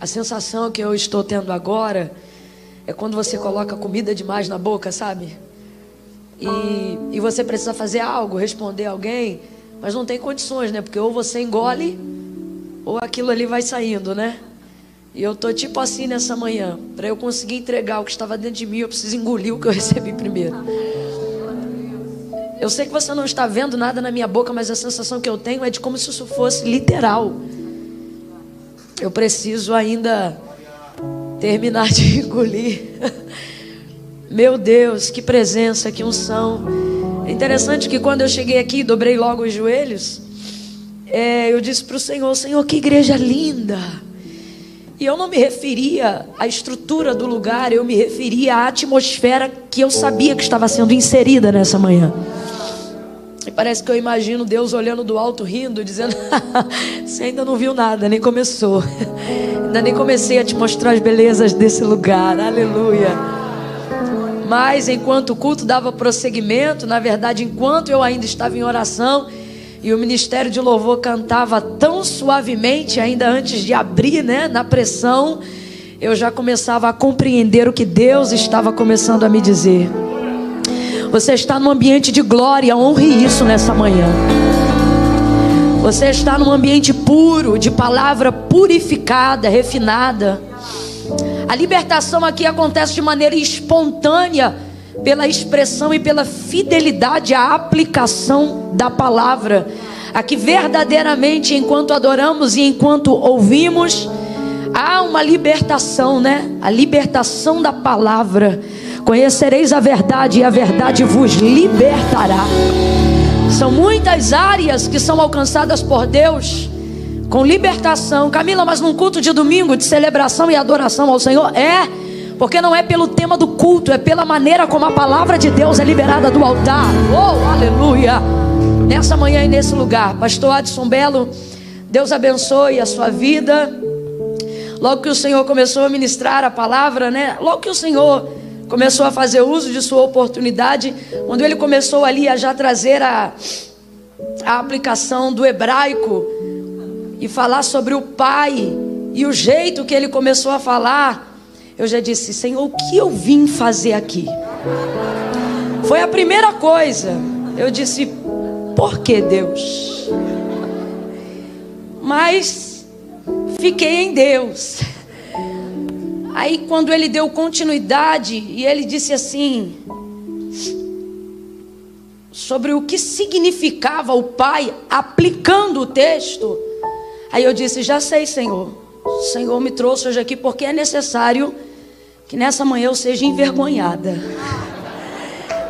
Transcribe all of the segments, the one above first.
A sensação que eu estou tendo agora é quando você coloca comida demais na boca, sabe? E você precisa fazer algo, responder alguém, mas não tem condições, né? Porque ou você engole, ou aquilo ali vai saindo, né? E eu tô tipo assim nessa manhã. Para eu conseguir entregar o que estava dentro de mim, eu preciso engolir o que eu recebi primeiro. Eu sei que você não está vendo nada na minha boca, mas a sensação que eu tenho é de como se isso fosse literal. Eu preciso ainda terminar de engolir. Meu Deus, que presença, que unção. É interessante que quando eu cheguei aqui, dobrei logo os joelhos, eu disse para o Senhor: Senhor, que igreja linda. E eu não me referia à estrutura do lugar, eu me referia à atmosfera que eu sabia que estava sendo inserida nessa manhã. E parece que eu imagino Deus olhando do alto, rindo, dizendo: você ainda não viu nada, nem começou. Ainda nem comecei a te mostrar as belezas desse lugar. Aleluia. Mas enquanto o culto dava prosseguimento, na verdade, enquanto eu ainda estava em oração e o ministério de louvor cantava tão suavemente, ainda antes de abrir, né, na pressão, eu já começava a compreender o que Deus estava começando a me dizer. Você está num ambiente de glória, honre isso nessa manhã. Você está num ambiente puro, de palavra purificada, refinada. A libertação aqui acontece de maneira espontânea, pela expressão e pela fidelidade à aplicação da palavra. Aqui verdadeiramente, enquanto adoramos e enquanto ouvimos, há uma libertação, né? A libertação da palavra. Conhecereis a verdade e a verdade vos libertará. São muitas áreas que são alcançadas por Deus com libertação. Camila, mas num culto de domingo de celebração e adoração ao Senhor? Porque não é pelo tema do culto, é pela maneira como a palavra de Deus é liberada do altar. Oh, aleluia! Nessa manhã e nesse lugar, pastor Adson Belo, Deus abençoe a sua vida. Logo que o Senhor começou a ministrar a palavra, né? Logo que o Senhor começou a fazer uso de sua oportunidade, quando ele começou ali a já trazer a aplicação do hebraico e falar sobre o Pai, e o jeito que ele começou a falar, eu já disse: Senhor, o que eu vim fazer aqui? Foi a primeira coisa. Eu disse: por que, Deus? Mas fiquei em Deus. Aí quando ele deu continuidade e ele disse assim, sobre o que significava o Pai, aplicando o texto, aí eu disse: já sei, Senhor. O Senhor me trouxe hoje aqui porque é necessário que nessa manhã eu seja envergonhada.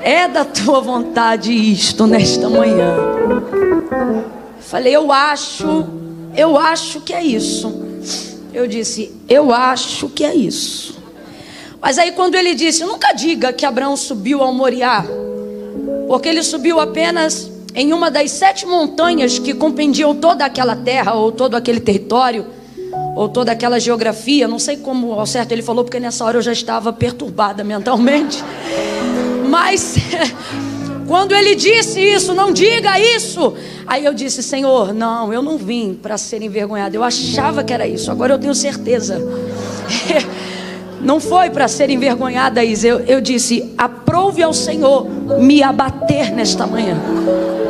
É da tua vontade isto nesta manhã. Falei: eu acho que é isso. Eu disse: eu acho que é isso. Mas aí quando ele disse: nunca diga que Abraão subiu ao Moriá, porque ele subiu apenas em uma das 7 montanhas que compreendiam toda aquela terra, ou todo aquele território, ou toda aquela geografia. Não sei como ao certo ele falou, porque nessa hora eu já estava perturbada mentalmente. Mas quando ele disse isso, não diga isso, aí eu disse: Senhor, não, eu não vim para ser envergonhada. Eu achava que era isso, agora eu tenho certeza. Não foi para ser envergonhada, Isa. Eu disse: aprove ao Senhor me abater nesta manhã.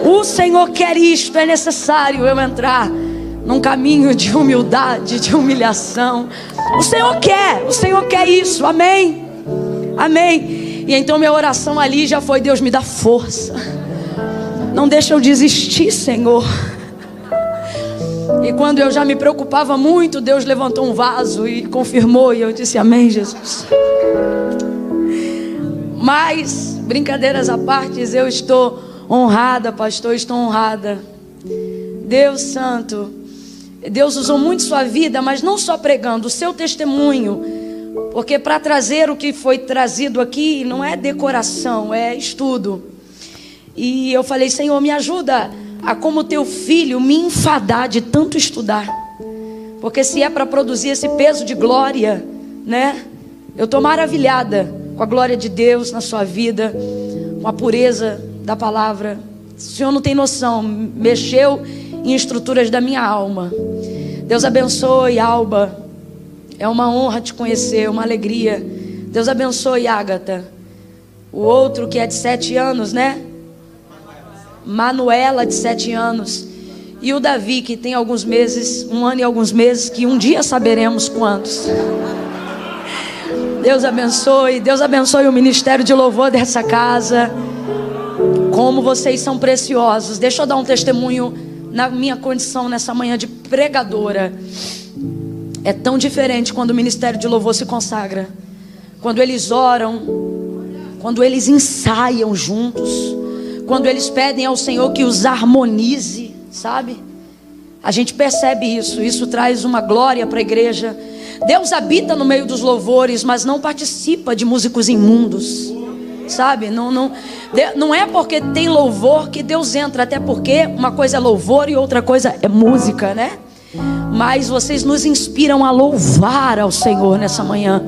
O Senhor quer isto, é necessário eu entrar num caminho de humildade, de humilhação. O Senhor quer isso, amém? Amém. E então minha oração ali já foi: Deus, me dá força, não deixa eu desistir, Senhor. E quando eu já me preocupava muito, Deus levantou um vaso e confirmou, e eu disse: amém, Jesus. Mas, brincadeiras à parte, eu estou honrada, pastor, estou honrada. Deus santo, Deus usou muito sua vida, mas não só pregando, o seu testemunho. Porque para trazer o que foi trazido aqui não é decoração, é estudo. E eu falei: Senhor, me ajuda a, como teu filho, me enfadar de tanto estudar. Porque se é para produzir esse peso de glória, né? Eu estou maravilhada com a glória de Deus na sua vida, com a pureza da palavra. O Senhor não tem noção, mexeu em estruturas da minha alma. Deus abençoe, Alba. É uma honra te conhecer, uma alegria. Deus abençoe, Ágata. O outro que é de 7 anos, né? Manuela, de 7 anos. E o Davi, que tem alguns meses, 1 ano e alguns meses, que um dia saberemos quantos. Deus abençoe o ministério de louvor dessa casa. Como vocês são preciosos. Deixa eu dar um testemunho na minha condição nessa manhã de pregadora. É tão diferente quando o ministério de louvor se consagra. Quando eles oram, quando eles ensaiam juntos, quando eles pedem ao Senhor que os harmonize, sabe? A gente percebe isso. Isso traz uma glória para a igreja. Deus habita no meio dos louvores, mas não participa de músicos imundos, sabe? Não é porque tem louvor que Deus entra. Até porque uma coisa é louvor e outra coisa é música, né? Mas vocês nos inspiram a louvar ao Senhor nessa manhã.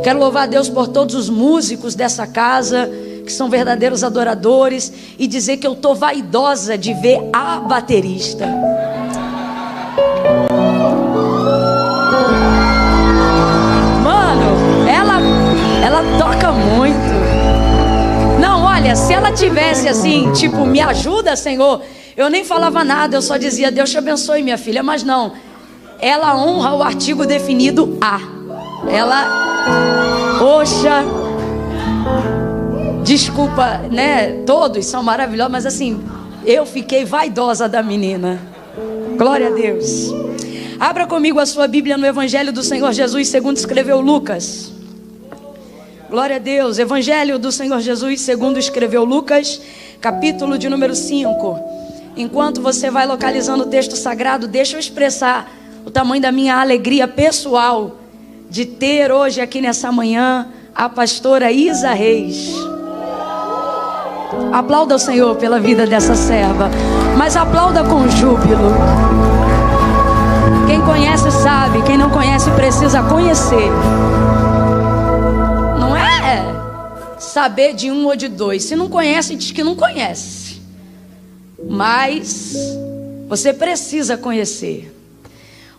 Quero louvar a Deus por todos os músicos dessa casa, que são verdadeiros adoradores, e dizer que eu estou vaidosa de ver a baterista. Mano, ela toca muito. Não, olha, se ela tivesse assim, tipo, me ajuda, Senhor, eu nem falava nada, eu só dizia, Deus te abençoe, minha filha. Mas não, ela honra o artigo definido A. Ela, poxa, desculpa, né? Todos são maravilhosos, mas assim, eu fiquei vaidosa da menina. Glória a Deus. Abra comigo a sua Bíblia no Evangelho do Senhor Jesus, segundo escreveu Lucas. Glória a Deus. Evangelho do Senhor Jesus, segundo escreveu Lucas, capítulo de número 5. Enquanto você vai localizando o texto sagrado, deixa eu expressar o tamanho da minha alegria pessoal de ter hoje aqui nessa manhã a pastora Isa Reis. Aplauda o Senhor pela vida dessa serva, mas aplauda com júbilo. Quem conhece sabe, quem não conhece precisa conhecer. Não é saber de um ou de dois. Se não conhece, diz que não conhece. Mas você precisa conhecer.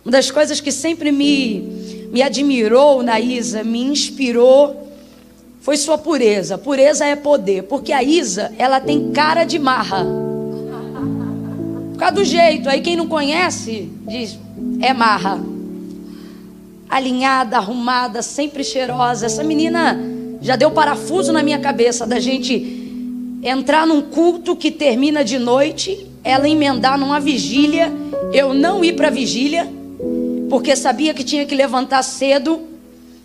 Uma das coisas que sempre me admirou na Isa, me inspirou, foi sua pureza. Pureza é poder. Porque a Isa, ela tem cara de marra. Por causa do jeito. Aí quem não conhece, diz, é marra. Alinhada, arrumada, sempre cheirosa. Essa menina já deu parafuso na minha cabeça da gente entrar num culto que termina de noite, ela emendar numa vigília, eu não ir para a vigília, porque sabia que tinha que levantar cedo,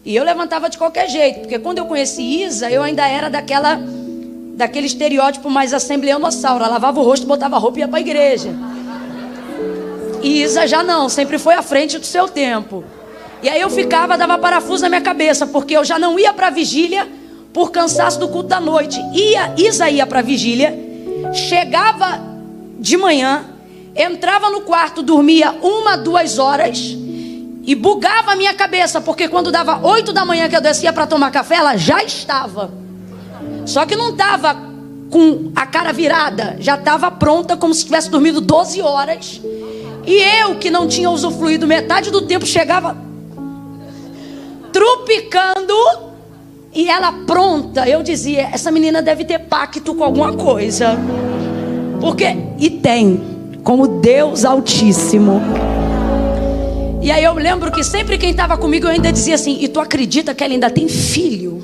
e eu levantava de qualquer jeito, porque quando eu conheci Isa, eu ainda era daquele estereótipo mais assembleanossauro, ela lavava o rosto, botava a roupa e ia para a igreja. E Isa já não, sempre foi à frente do seu tempo. E aí eu ficava, dava parafuso na minha cabeça, porque eu já não ia para a vigília, por cansaço do culto da noite. Isa ia para a vigília, chegava de manhã, entrava no quarto, dormia 1, 2 horas e bugava a minha cabeça, porque quando dava 8 da manhã que eu descia para tomar café, ela já estava. Só que não estava com a cara virada, já estava pronta, como se tivesse dormido 12 horas. E eu, que não tinha usufruído metade do tempo, chegava trupicando. E ela pronta, eu dizia, essa menina deve ter pacto com alguma coisa. E tem, com o Deus Altíssimo. E aí eu lembro que sempre quem estava comigo, eu ainda dizia assim, e tu acredita que ela ainda tem filho?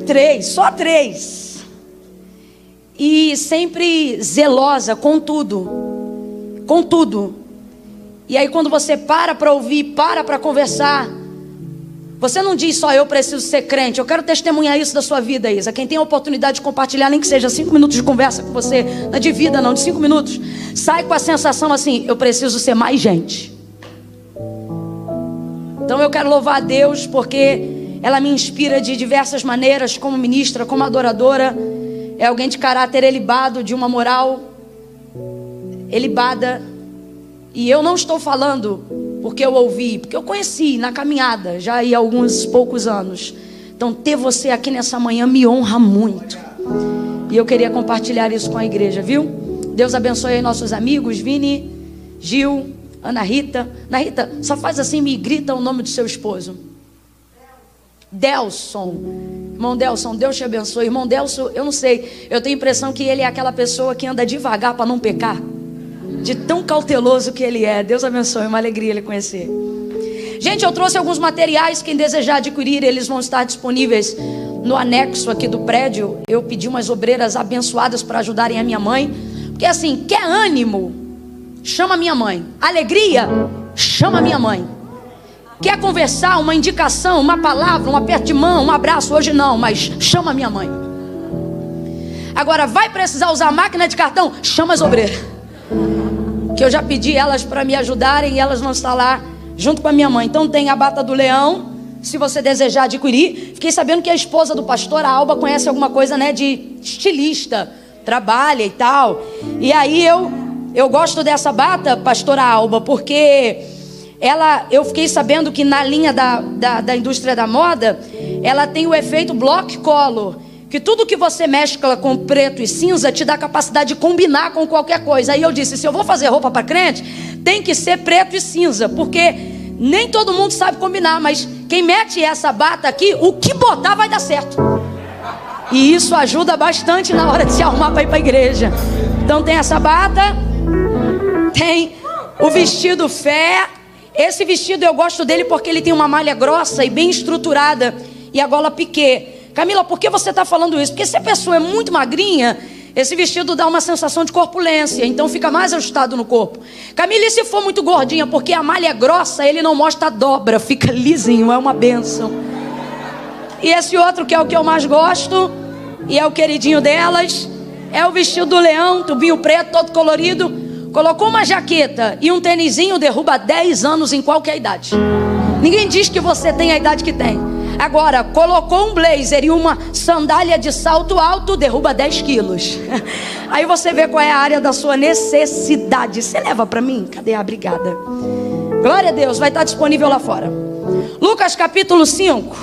3, só 3. E sempre zelosa com tudo. Com tudo. E aí quando você para ouvir, para conversar, você não diz só eu preciso ser crente. Eu quero testemunhar isso da sua vida, Isa. Quem tem a oportunidade de compartilhar, nem que seja 5 minutos de conversa com você, não é de vida não, de 5 minutos, sai com a sensação assim, eu preciso ser mais gente. Então eu quero louvar a Deus, porque ela me inspira de diversas maneiras, como ministra, como adoradora. É alguém de caráter elevado, de uma moral elevada. E eu não estou falando porque eu ouvi, porque eu conheci na caminhada, já há alguns poucos anos. Então ter você aqui nessa manhã me honra muito. E eu queria compartilhar isso com a igreja, viu? Deus abençoe aí nossos amigos, Vini, Gil, Ana Rita, só faz assim, me grita o nome do seu esposo. Delson. Irmão Delson, Deus te abençoe. Irmão Delson, eu não sei, eu tenho a impressão que ele é aquela pessoa que anda devagar para não pecar, de tão cauteloso que ele é. Deus abençoe, é uma alegria ele conhecer. Gente, eu trouxe alguns materiais. Quem desejar adquirir, eles vão estar disponíveis no anexo aqui do prédio. Eu pedi umas obreiras abençoadas para ajudarem a minha mãe, porque assim, quer ânimo? Chama minha mãe. Alegria? Chama minha mãe. Quer conversar, uma indicação, uma palavra, um aperto de mão, um abraço? Hoje não, mas chama minha mãe. Agora, vai precisar usar máquina de cartão? Chama as obreiras, que eu já pedi elas para me ajudarem e elas vão estar lá junto com a minha mãe. Então tem a bata do leão, se você desejar adquirir. Fiquei sabendo que a esposa do pastor, a Alba, conhece alguma coisa, né, de estilista, trabalha e tal. E aí eu gosto dessa bata, pastora Alba, porque eu fiquei sabendo que na linha da indústria da moda, ela tem o efeito block color, que tudo que você mescla com preto e cinza te dá a capacidade de combinar com qualquer coisa. Aí eu disse, se eu vou fazer roupa para crente, tem que ser preto e cinza, porque nem todo mundo sabe combinar, mas quem mete essa bata aqui, o que botar vai dar certo. E isso ajuda bastante na hora de se arrumar para ir para a igreja. Então tem essa bata, tem o vestido fé. Esse vestido eu gosto dele porque ele tem uma malha grossa e bem estruturada e a gola piquê. Camila, por que você está falando isso? Porque se a pessoa é muito magrinha, esse vestido dá uma sensação de corpulência, então fica mais ajustado no corpo. Camila, e se for muito gordinha? Porque a malha é grossa, ele não mostra a dobra, fica lisinho, é uma bênção. E esse outro, que é o que eu mais gosto, e é o queridinho delas, é o vestido do leão, tubinho preto, todo colorido. Colocou uma jaqueta e um tênisinho, derruba 10 anos em qualquer idade. Ninguém diz que você tem a idade que tem. Agora, colocou um blazer e uma sandália de salto alto, derruba 10 quilos. Aí você vê qual é a área da sua necessidade. Você leva para mim? Cadê a brigada? Glória a Deus, vai estar disponível lá fora. Lucas capítulo 5.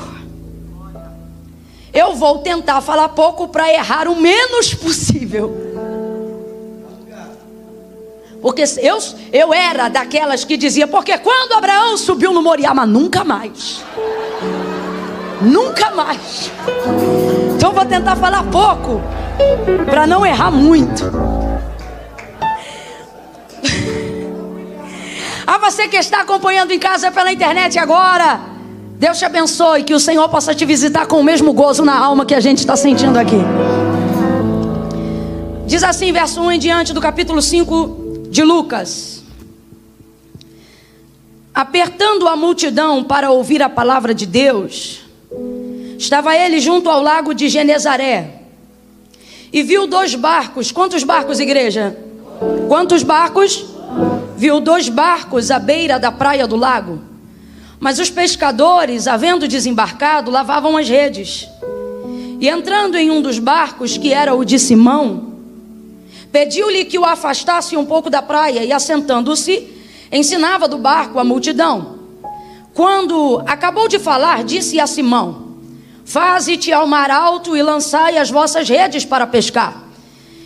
Eu vou tentar falar pouco para errar o menos possível. Porque eu era daquelas que dizia, porque quando Abraão subiu no Moriá, mas nunca mais. Nunca mais. Então eu vou tentar falar pouco para não errar muito. A você que está acompanhando em casa pela internet agora, Deus te abençoe, que o Senhor possa te visitar com o mesmo gozo na alma que a gente está sentindo aqui. Diz assim, verso 1 em diante do capítulo 5 de Lucas: apertando a multidão para ouvir a palavra de Deus, estava ele junto ao lago de Genezaré e viu 2 barcos. Quantos barcos, igreja? Quantos barcos? Viu 2 barcos à beira da praia do lago. Mas os pescadores, havendo desembarcado, lavavam as redes. E entrando em um dos barcos, que era o de Simão, pediu-lhe que o afastasse um pouco da praia, e assentando-se, ensinava do barco a multidão. Quando acabou de falar, disse a Simão: faze-te ao mar alto e lançai as vossas redes para pescar.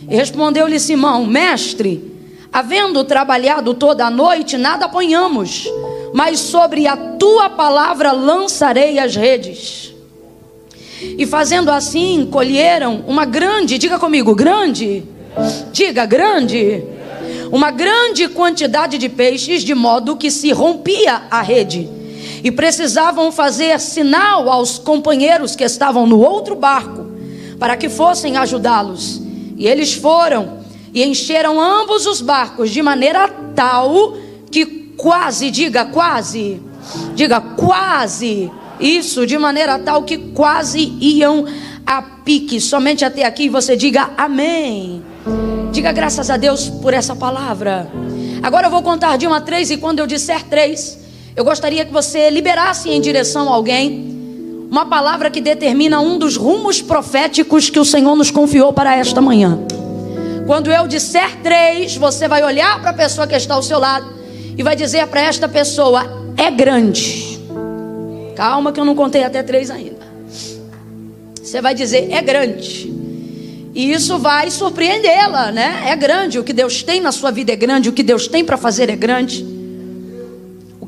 E respondeu-lhe Simão: mestre, havendo trabalhado toda a noite, nada apanhamos, mas sobre a tua palavra lançarei as redes. E fazendo assim, colheram uma grande, diga comigo, grande, diga grande, uma grande quantidade de peixes, de modo que se rompia a rede. E precisavam fazer sinal aos companheiros que estavam no outro barco, para que fossem ajudá-los. E eles foram e encheram ambos os barcos, de maneira tal que quase, diga quase, isso, de maneira tal que quase iam a pique. Somente até aqui você diga amém. Diga graças a Deus por essa palavra. Agora eu vou contar de 1 a 3, e quando eu disser 3, eu gostaria que você liberasse em direção a alguém uma palavra que determina um dos rumos proféticos que o Senhor nos confiou para esta manhã. Quando eu disser 3, você vai olhar para a pessoa que está ao seu lado e vai dizer para esta pessoa: é grande. Calma que eu não contei até 3 ainda. Você vai dizer: é grande. E isso vai surpreendê-la, né? É grande, o que Deus tem na sua vida é grande, o que Deus tem para fazer é grande.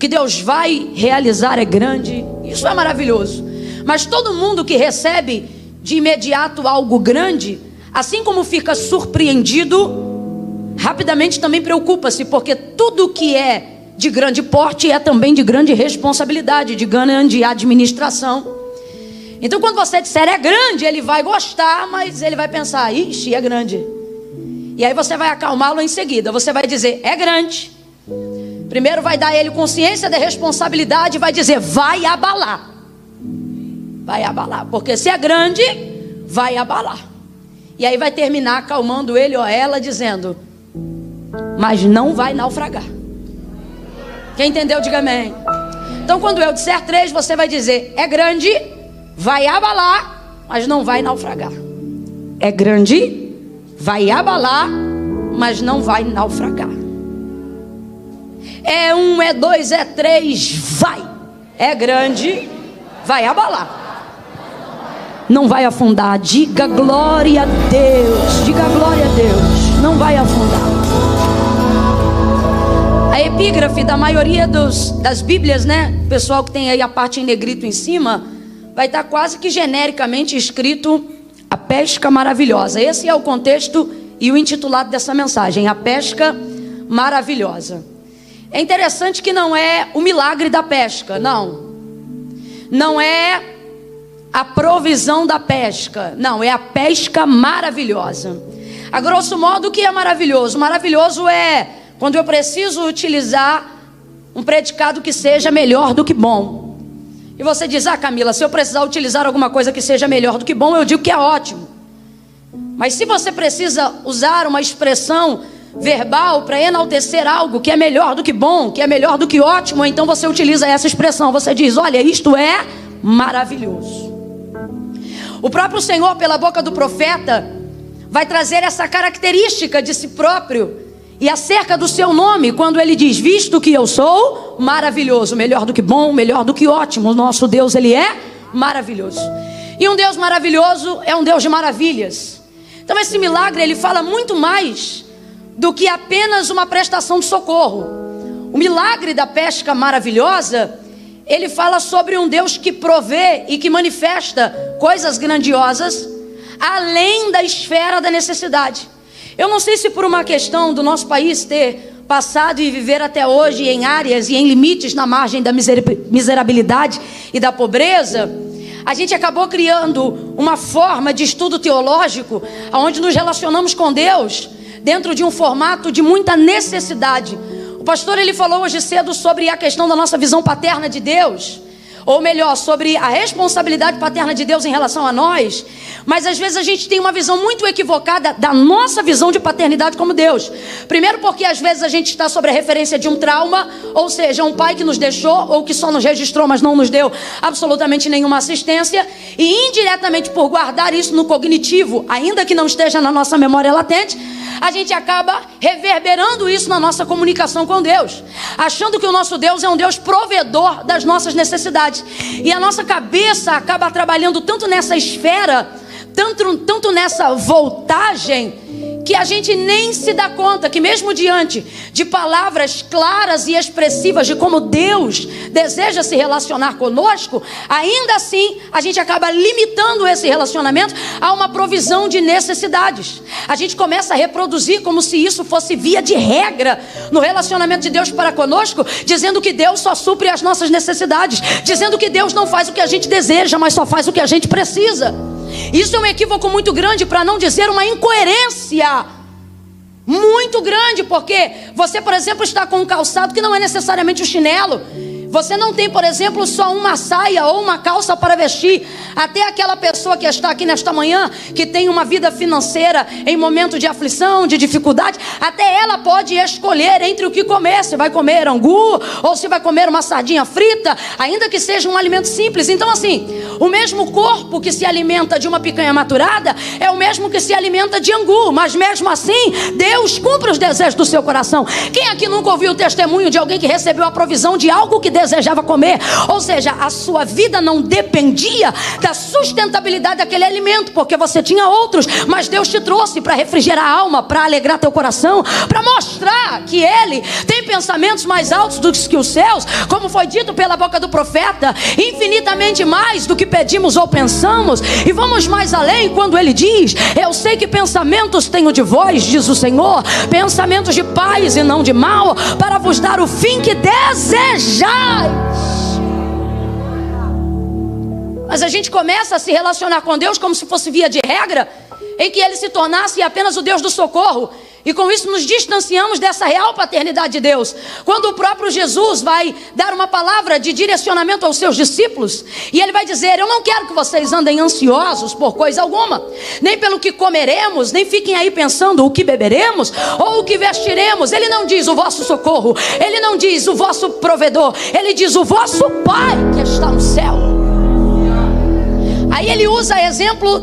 que Deus vai realizar é grande. Isso é maravilhoso. Mas todo mundo que recebe de imediato algo grande, assim como fica surpreendido, rapidamente também preocupa-se, porque tudo que é de grande porte é também de grande responsabilidade, de grande administração. Então quando você disser é grande, ele vai gostar, mas ele vai pensar, ixi, é grande. E aí você vai acalmá-lo em seguida. Você vai dizer, é grande. Primeiro vai dar a ele consciência da responsabilidade e vai dizer, vai abalar. Vai abalar, porque se é grande, vai abalar. E aí vai terminar acalmando ele ou ela, dizendo, mas não vai naufragar. Quem entendeu, diga amém. Então quando eu disser 3, você vai dizer, é grande, vai abalar, mas não vai naufragar. É grande, vai abalar, mas não vai naufragar. É 1, é 2, é 3, vai. É grande, vai abalar, não vai afundar. Diga glória a Deus. Diga glória a Deus. Não vai afundar. A epígrafe da maioria das Bíblias, né? O pessoal que tem aí a parte em negrito em cima, vai estar quase que genericamente escrito a pesca maravilhosa. Esse é o contexto e o intitulado dessa mensagem, a pesca maravilhosa. É interessante que não é o milagre da pesca, não. Não é a provisão da pesca, não, é a pesca maravilhosa. A grosso modo, o que é maravilhoso? Maravilhoso é quando eu preciso utilizar um predicado que seja melhor do que bom. E você diz, Camila, se eu precisar utilizar alguma coisa que seja melhor do que bom, eu digo que é ótimo. Mas se você precisa usar uma expressão verbal para enaltecer algo que é melhor do que bom, que é melhor do que ótimo, então você utiliza essa expressão. Você diz, olha, isto é maravilhoso. O próprio Senhor, pela boca do profeta, vai trazer essa característica de si próprio e acerca do seu nome, quando ele diz, visto que eu sou maravilhoso, melhor do que bom, melhor do que ótimo. O nosso Deus, ele é maravilhoso. E um Deus maravilhoso é um Deus de maravilhas. Então esse milagre, ele fala muito mais do que apenas uma prestação de socorro. O milagre da pesca maravilhosa, ele fala sobre um Deus que provê e que manifesta coisas grandiosas além da esfera da necessidade. Eu não sei se por uma questão do nosso país ter passado e viver até hoje em áreas e em limites na margem da miserabilidade e da pobreza, a gente acabou criando uma forma de estudo teológico onde nos relacionamos com Deus dentro de um formato de muita necessidade. O pastor, ele falou hoje cedo sobre a questão da nossa visão paterna de Deus, ou melhor, sobre a responsabilidade paterna de Deus em relação a nós. Mas às vezes a gente tem uma visão muito equivocada da nossa visão de paternidade como Deus. Primeiro porque às vezes a gente está sobre a referência de um trauma, ou seja, um pai que nos deixou ou que só nos registrou, mas não nos deu absolutamente nenhuma assistência. E indiretamente por guardar isso no cognitivo, ainda que não esteja na nossa memória latente, a gente acaba reverberando isso na nossa comunicação com Deus, achando que o nosso Deus é um Deus provedor das nossas necessidades. E a nossa cabeça acaba trabalhando tanto nessa esfera, tanto nessa voltagem, que a gente nem se dá conta que mesmo diante de palavras claras e expressivas de como Deus deseja se relacionar conosco, ainda assim a gente acaba limitando esse relacionamento a uma provisão de necessidades. A gente começa a reproduzir como se isso fosse via de regra no relacionamento de Deus para conosco, dizendo que Deus só supre as nossas necessidades, dizendo que Deus não faz o que a gente deseja, mas só faz o que a gente precisa. Isso é um equívoco muito grande, para não dizer uma incoerência muito grande, porque você, por exemplo, está com um calçado que não é necessariamente um chinelo. Você não tem, por exemplo, só uma saia ou uma calça para vestir. Até aquela pessoa que está aqui nesta manhã, que tem uma vida financeira em momento de aflição, de dificuldade, até ela pode escolher entre o que comer. Se vai comer angu ou se vai comer uma sardinha frita, ainda que seja um alimento simples. Então assim, o mesmo corpo que se alimenta de uma picanha maturada é o mesmo que se alimenta de angu. Mas mesmo assim, Deus cumpre os desejos do seu coração. Quem aqui nunca ouviu o testemunho de alguém que recebeu a provisão de algo que desejava comer. Ou seja, a sua vida não dependia da sustentabilidade daquele alimento, porque você tinha outros, mas Deus te trouxe para refrigerar a alma, para alegrar teu coração, para mostrar que Ele tem pensamentos mais altos do que os seus, como foi dito pela boca do profeta, infinitamente mais do que pedimos ou pensamos. E vamos mais além quando Ele diz: eu sei que pensamentos tenho de vós, diz o Senhor, pensamentos de paz e não de mal, para vos dar o fim que desejais. Mas a gente começa a se relacionar com Deus como se fosse via de regra, em que Ele se tornasse apenas o Deus do socorro. E com isso nos distanciamos dessa real paternidade de Deus. Quando o próprio Jesus vai dar uma palavra de direcionamento aos seus discípulos, e Ele vai dizer: eu não quero que vocês andem ansiosos por coisa alguma, nem pelo que comeremos, nem fiquem aí pensando o que beberemos ou o que vestiremos. Ele não diz o vosso socorro, Ele não diz o vosso provedor, Ele diz o vosso Pai que está no céu. Aí Ele usa exemplo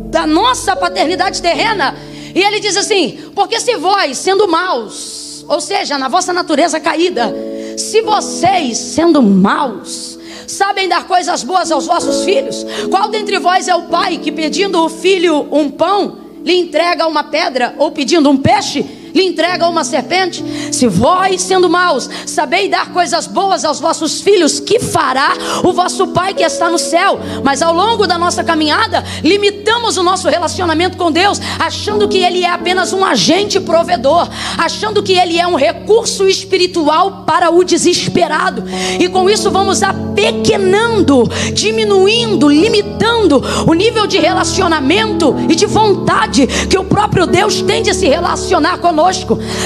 da nossa paternidade terrena, e Ele diz assim: porque se vós, sendo maus, ou seja, na vossa natureza caída, se vocês, sendo maus, sabem dar coisas boas aos vossos filhos, qual dentre vós é o pai que, pedindo o filho um pão, lhe entrega uma pedra? Ou pedindo um peixe, lhe entrega uma serpente? Se vós, sendo maus, sabeis dar coisas boas aos vossos filhos, que fará o vosso Pai que está no céu? Mas ao longo da nossa caminhada, limitamos o nosso relacionamento com Deus, achando que Ele é apenas um agente provedor, achando que Ele é um recurso espiritual para o desesperado. E com isso vamos apequenando, diminuindo, limitando o nível de relacionamento e de vontade que o próprio Deus tem de se relacionar conosco.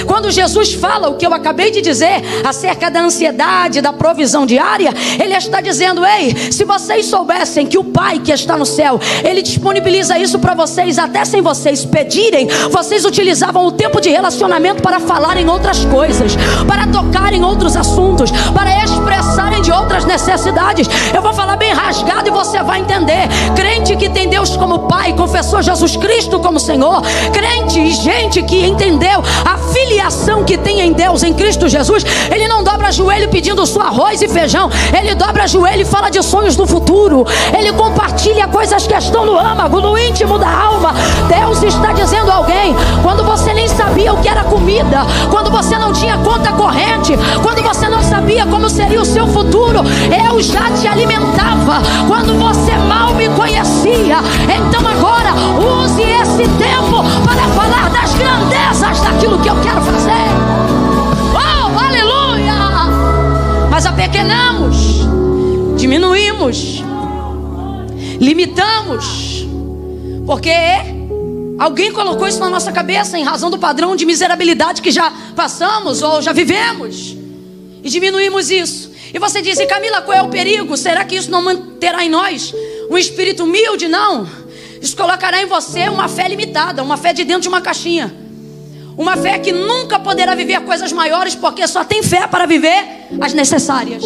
Quando Jesus fala o que eu acabei de dizer acerca da ansiedade, da provisão diária, Ele está dizendo: ei, se vocês soubessem que o Pai que está no céu, Ele disponibiliza isso para vocês até sem vocês pedirem, vocês utilizavam o tempo de relacionamento para falar em outras coisas, para tocar em outros assuntos, para expressarem de outras necessidades. Eu vou falar bem rasgado e você vai entender. Crente que tem Deus como Pai, confessou Jesus Cristo como Senhor, crente e gente que entendeu a filiação que tem em Deus, em Cristo Jesus, ele não dobra joelho pedindo só arroz e feijão, ele dobra joelho e fala de sonhos do futuro, ele compartilha coisas que estão no âmago, no íntimo da alma. Deus está dizendo a alguém: quando você nem sabia o que era comida, quando você não tinha conta corrente, quando você não sabia como seria o seu futuro, eu já te alimentava, quando você mal me conhecia. Então agora use esse tempo para falar das grandezas daquilo que eu quero fazer. Oh, aleluia! Mas apequenamos, diminuímos, limitamos, porque alguém colocou isso na nossa cabeça em razão do padrão de miserabilidade que já passamos ou já vivemos, e diminuímos isso. E você diz: e Camila, qual é o perigo? Será que isso não manterá em nós um espírito humilde? Não. Isso colocará em você uma fé limitada, uma fé de dentro de uma caixinha, uma fé que nunca poderá viver coisas maiores, porque só tem fé para viver as necessárias.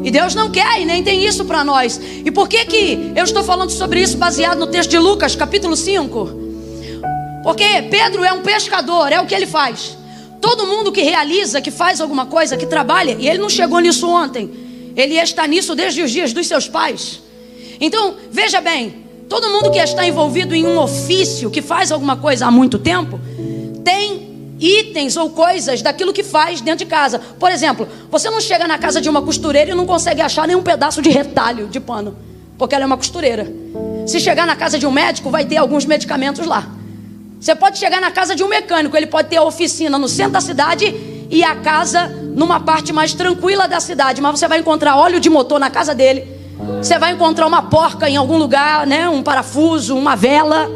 E Deus não quer e nem tem isso para nós. E por que eu estou falando sobre isso baseado no texto de Lucas, capítulo 5? Porque Pedro é um pescador, é o que ele faz. Todo mundo que realiza, que faz alguma coisa, que trabalha, e ele não chegou nisso ontem, ele está nisso desde os dias dos seus pais. Então, veja bem, todo mundo que está envolvido em um ofício, que faz alguma coisa há muito tempo, tem itens ou coisas daquilo que faz dentro de casa. Por exemplo, você não chega na casa de uma costureira e não consegue achar nenhum pedaço de retalho de pano, porque ela é uma costureira. Se chegar na casa de um médico, vai ter alguns medicamentos lá. Você pode chegar na casa de um mecânico, ele pode ter a oficina no centro da cidade e a casa numa parte mais tranquila da cidade, mas você vai encontrar óleo de motor na casa dele. Você vai encontrar uma porca em algum lugar, né? Um parafuso, uma vela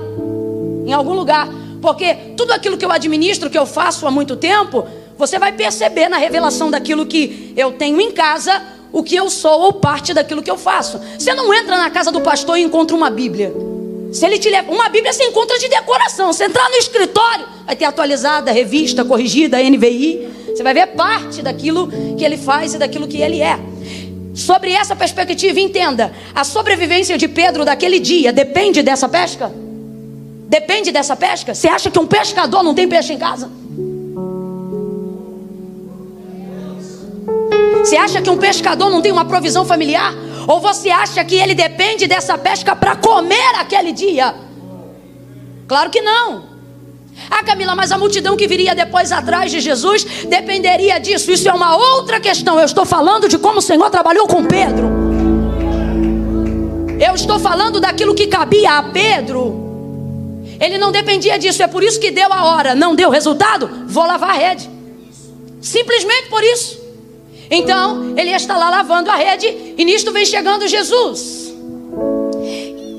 em algum lugar. Porque tudo aquilo que eu administro, que eu faço há muito tempo, você vai perceber na revelação daquilo que eu tenho em casa, o que eu sou ou parte daquilo que eu faço. Você não entra na casa do pastor e encontra uma Bíblia. Se ele te leva uma Bíblia, você encontra de decoração. Você entrar no escritório, vai ter atualizada, revista, corrigida, NVI. Você vai ver parte daquilo que ele faz e daquilo que ele é. Sobre essa perspectiva, entenda: a sobrevivência de Pedro daquele dia depende dessa pesca? Depende dessa pesca? Você acha que um pescador não tem peixe em casa? Você acha que um pescador não tem uma provisão familiar? Ou você acha que ele depende dessa pesca para comer aquele dia? Claro que não. Ah, Camila, mas a multidão que viria depois atrás de Jesus dependeria disso. Isso é uma outra questão. Eu estou falando de como o Senhor trabalhou com Pedro. Eu estou falando daquilo que cabia a Pedro. Ele não dependia disso. É por isso que deu a hora. Não deu resultado? Vou lavar a rede. Simplesmente por isso. Então, ele está lá lavando a rede. E nisto vem chegando Jesus.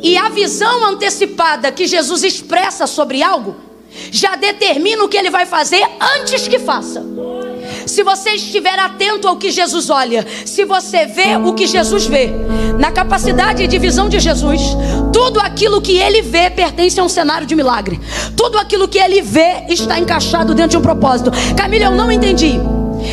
E a visão antecipada que Jesus expressa sobre algo já determina o que ele vai fazer antes que faça. Se você estiver atento ao que Jesus olha, se você vê o que Jesus vê, na capacidade de visão de Jesus, tudo aquilo que ele vê pertence a um cenário de milagre. Tudo aquilo que ele vê está encaixado dentro de um propósito. Camila, eu não entendi.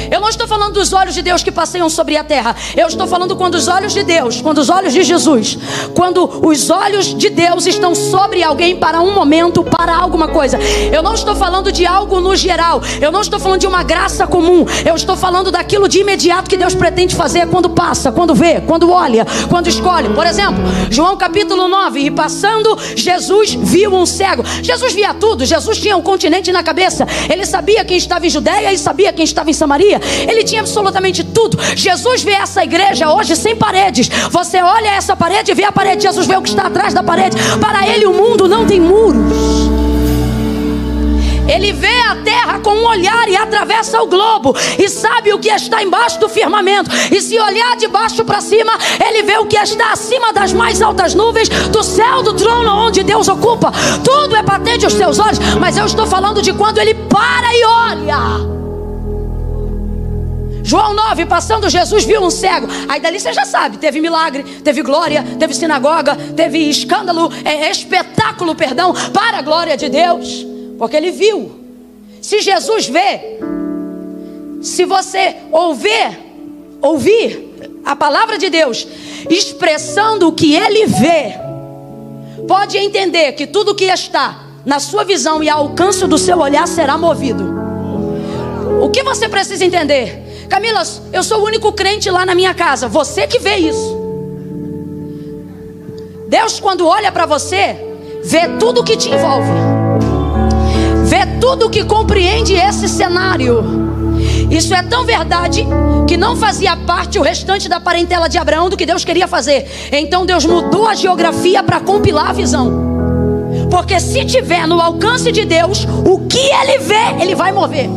Eu não estou falando dos olhos de Deus que passeiam sobre a terra. Eu estou falando quando os olhos de Deus, quando os olhos de Jesus, quando os olhos de Deus estão sobre alguém para um momento, para alguma coisa. Eu não estou falando de algo no geral. Eu não estou falando de uma graça comum. Eu estou falando daquilo de imediato que Deus pretende fazer quando passa, quando vê, quando olha, quando escolhe. Por exemplo, João capítulo 9. E passando, Jesus viu um cego. Jesus via tudo. Jesus tinha um continente na cabeça. Ele sabia quem estava em Judeia e sabia quem estava em Samaria. Ele tinha absolutamente tudo. Jesus vê essa igreja hoje sem paredes. Você olha essa parede e vê a parede. Jesus vê o que está atrás da parede. Para ele o mundo não tem muros. Ele vê a terra com um olhar e atravessa o globo e sabe o que está embaixo do firmamento. E se olhar de baixo para cima, ele vê o que está acima das mais altas nuvens do céu, do trono onde Deus ocupa. Tudo é patente aos seus olhos. Mas eu estou falando de quando ele para e olha. João 9, passando, Jesus viu um cego. Aí dali você já sabe, teve milagre, teve glória, teve sinagoga, teve escândalo, espetáculo, perdão, para a glória de Deus. Porque ele viu. Se Jesus vê, se você ouvir a palavra de Deus expressando o que ele vê, pode entender que tudo que está na sua visão e ao alcance do seu olhar será movido. O que você precisa entender? Camila, eu sou o único crente lá na minha casa. Você que vê isso. Deus, quando olha para você, vê tudo que te envolve, vê tudo que compreende esse cenário. Isso é tão verdade que não fazia parte o restante da parentela de Abraão do que Deus queria fazer. Então Deus mudou a geografia para compilar a visão. Porque se tiver no alcance de Deus, o que ele vê, ele vai mover.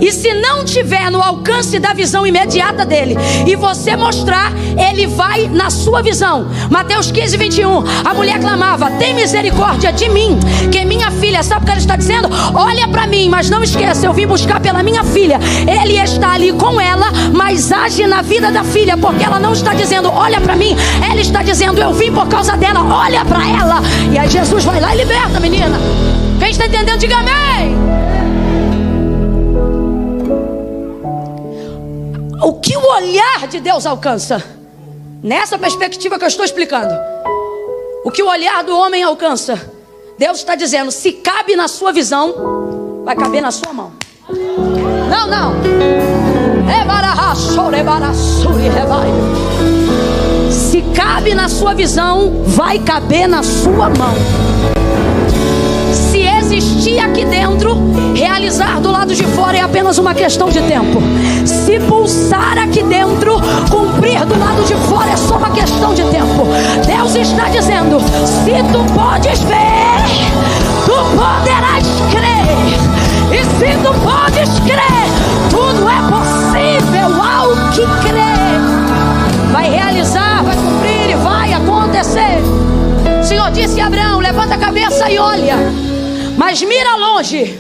E se não tiver no alcance da visão imediata dele, e você mostrar, ele vai na sua visão. Mateus 15, 21. A mulher clamava: tem misericórdia de mim, que minha filha. Sabe o que ela está dizendo? Olha para mim, mas não esqueça, eu vim buscar pela minha filha. Ele está ali com ela, mas age na vida da filha. Porque ela não está dizendo olha para mim, ela está dizendo eu vim por causa dela, olha para ela. E aí Jesus vai lá e liberta a menina. Quem está entendendo, diga amém. O que o olhar de Deus alcança, nessa perspectiva que eu estou explicando, o que o olhar do homem alcança, Deus está dizendo: se cabe na sua visão, vai caber na sua mão. Não, não. Se cabe na sua visão, vai caber na sua mão. Se existir aqui dentro, realizar do lado de fora é apenas uma questão de tempo. Se pulsar aqui dentro, cumprir do lado de fora é só uma questão de tempo. Deus está dizendo: se tu podes ver, tu poderás crer. E se tu podes crer, tudo é possível ao que crer. Vai realizar, vai cumprir e vai acontecer. O Senhor disse a Abraão: levanta a cabeça e olha, mas mira longe,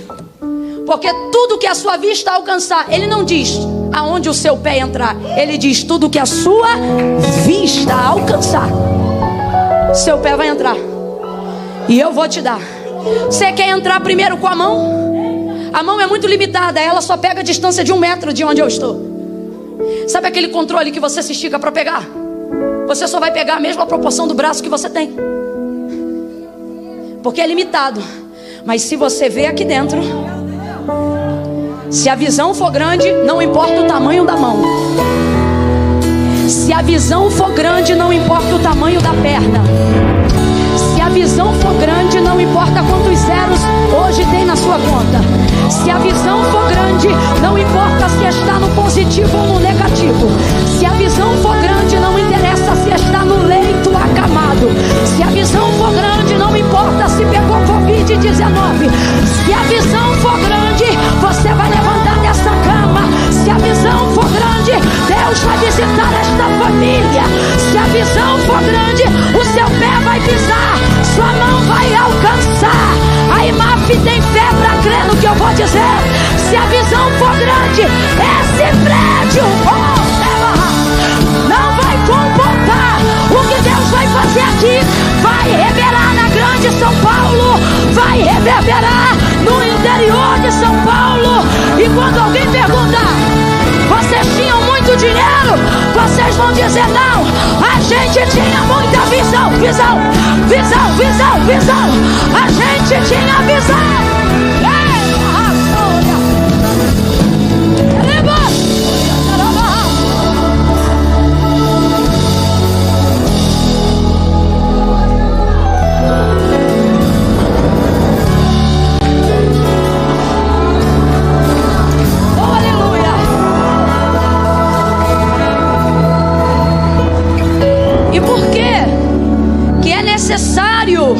porque tudo que a sua vista alcançar, ele não diz aonde o seu pé entrar, ele diz tudo que a sua vista alcançar, seu pé vai entrar e eu vou te dar. Você quer entrar primeiro com a mão? A mão é muito limitada, ela só pega a distância de 1 metro de onde eu estou. Sabe aquele controle que você se estica para pegar? Você só vai pegar a mesma proporção do braço que você tem, porque é limitado. Mas se você vê aqui dentro, Se a visão for grande, não importa o tamanho da mão. Se a visão for grande, não importa o tamanho da perna. Se a visão for grande, não importa quantos zeros hoje tem na sua conta. Se a visão for grande, não importa se está no positivo ou no negativo. Se a visão for grande, não interessa se está no leito acamado. Se a visão for grande, não importa se pegou Covid-19. Se a visão for grande, você vai levantar dessa cama. Se a visão for grande, Deus vai visitar esta família. Se a visão for grande, o seu pé vai pisar, sua mão vai alcançar. A IMAF tem fé para crer no que eu vou dizer. Se a visão for grande, esse prédio não vai comportar o que Deus vai fazer aqui. Vai reverberar na grande São Paulo, vai reverberar no interior de São Paulo. E quando alguém perguntar, vocês tinham muito dinheiro? Vocês vão dizer não, a gente tinha muita visão. A gente tinha visão. Necessário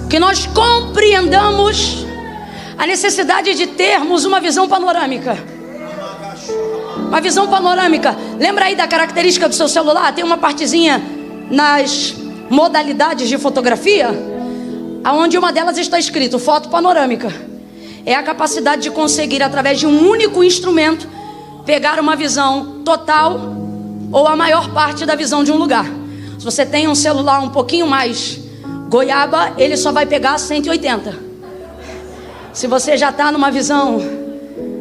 que nós compreendamos a necessidade de termos uma visão panorâmica. Uma visão panorâmica. Lembra aí da característica do seu celular? Tem uma partezinha nas modalidades de fotografia, aonde uma delas está escrito foto panorâmica. É a capacidade de conseguir, através de um único instrumento, pegar uma visão total ou a maior parte da visão de um lugar. Se você tem um celular um pouquinho mais goiaba, ele só vai pegar 180. Se você já está numa visão,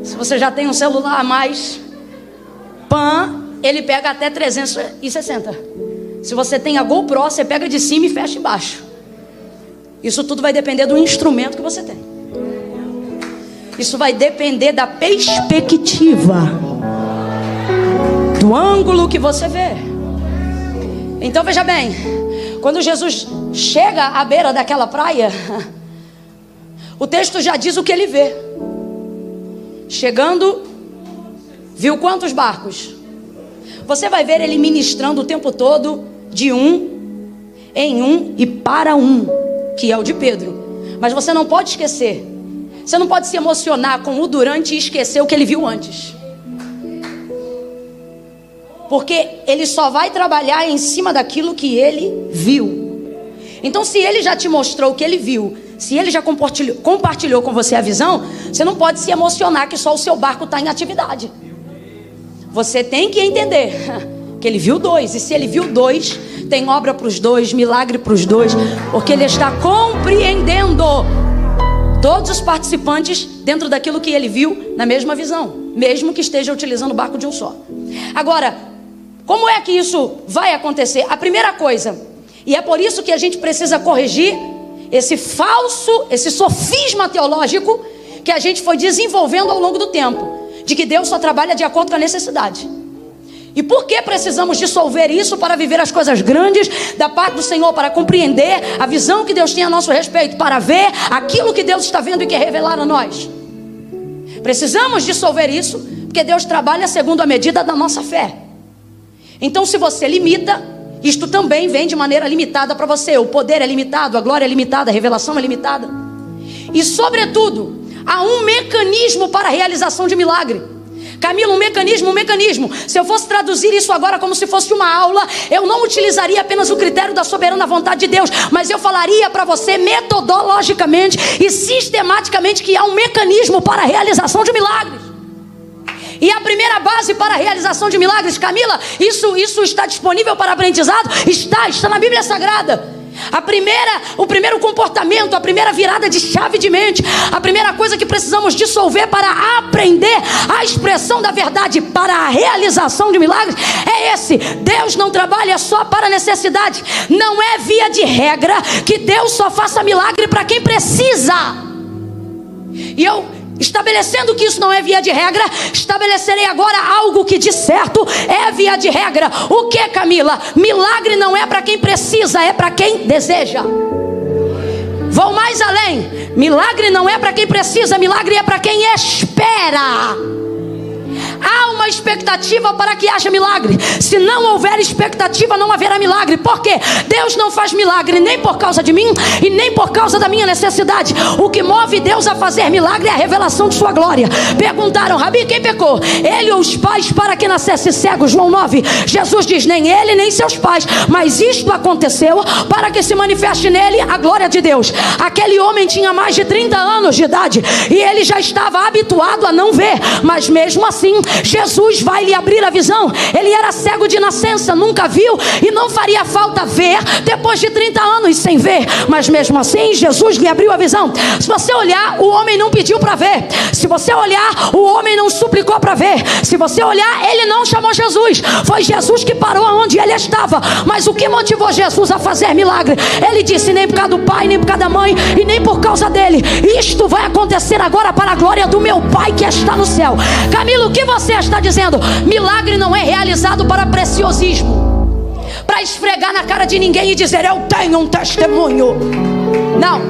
se você já tem um celular mais pan, ele pega até 360. Se você tem a GoPro, você pega de cima e fecha embaixo. Isso tudo vai depender do instrumento que você tem. Isso vai depender da perspectiva, do ângulo que você vê. Então veja bem, quando Jesus chega à beira daquela praia, o texto já diz o que ele vê. Chegando, viu quantos barcos? Você vai ver ele ministrando o tempo todo, de um em um e para um, que é o de Pedro. Mas você não pode esquecer, você não pode se emocionar com o durante e esquecer o que ele viu antes. Porque ele só vai trabalhar em cima daquilo que ele viu. Então, se ele já te mostrou o que ele viu, se ele já compartilhou com você a visão, você não pode se emocionar que só o seu barco está em atividade. Você tem que entender que ele viu dois. E se ele viu dois, tem obra para os dois, milagre para os dois. Porque ele está compreendendo todos os participantes dentro daquilo que ele viu na mesma visão, mesmo que esteja utilizando o barco de um só. Agora, como é que isso vai acontecer? A primeira coisa, e é por isso que a gente precisa corrigir esse sofisma teológico que a gente foi desenvolvendo ao longo do tempo, de que Deus só trabalha de acordo com a necessidade. E por que precisamos dissolver isso para viver as coisas grandes da parte do Senhor, para compreender a visão que Deus tem a nosso respeito, para ver aquilo que Deus está vendo e quer revelar a nós? Precisamos dissolver isso, porque Deus trabalha segundo a medida da nossa fé. Então, se você limita, isto também vem de maneira limitada para você. O poder é limitado, a glória é limitada, a revelação é limitada. E, sobretudo, há um mecanismo para a realização de milagre. Camila, um mecanismo. Se eu fosse traduzir isso agora como se fosse uma aula, eu não utilizaria apenas o critério da soberana vontade de Deus, mas eu falaria para você metodologicamente e sistematicamente que há um mecanismo para a realização de milagres. E a primeira base para a realização de milagres, Camila, isso está disponível para aprendizado? Está na Bíblia Sagrada. O primeiro comportamento, a primeira virada de chave de mente, a primeira coisa que precisamos dissolver para aprender a expressão da verdade para a realização de milagres é esse: Deus não trabalha só para necessidade. Não é via de regra que Deus só faça milagre para quem precisa. E Estabelecendo que isso não é via de regra, estabelecerei agora algo que de certo é via de regra. O que, Camila? Milagre não é para quem precisa, é para quem deseja. Vou mais além. Milagre não é para quem precisa, milagre é para quem espera. Há uma expectativa para que haja milagre. Se não houver expectativa, não haverá milagre. Por quê? Deus não faz milagre nem por causa de mim e nem por causa da minha necessidade. O que move Deus a fazer milagre é a revelação de sua glória. Perguntaram: Rabi, quem pecou? Ele ou os pais para que nascesse cego? João 9. Jesus diz: nem ele nem seus pais, mas isto aconteceu para que se manifeste nele a glória de Deus. Aquele homem tinha mais de 30 anos de idade e ele já estava habituado a não ver, mas mesmo assim Jesus vai lhe abrir a visão. Ele era cego de nascença, nunca viu, e não faria falta ver depois de 30 anos sem ver, mas mesmo assim Jesus lhe abriu a visão. Se você olhar, o homem não pediu para ver. Se você olhar, o homem não suplicou para ver. Se você olhar, ele não chamou Jesus. Foi Jesus que parou onde ele estava. Mas o que motivou Jesus a fazer milagre? Ele disse: nem por causa do pai, nem por causa da mãe e nem por causa dele. Isto vai acontecer agora para a glória do meu Pai que está no céu. Camilo, o que você está dizendo? Milagre não é realizado para preciosismo, para esfregar na cara de ninguém e dizer: eu tenho um testemunho. Não.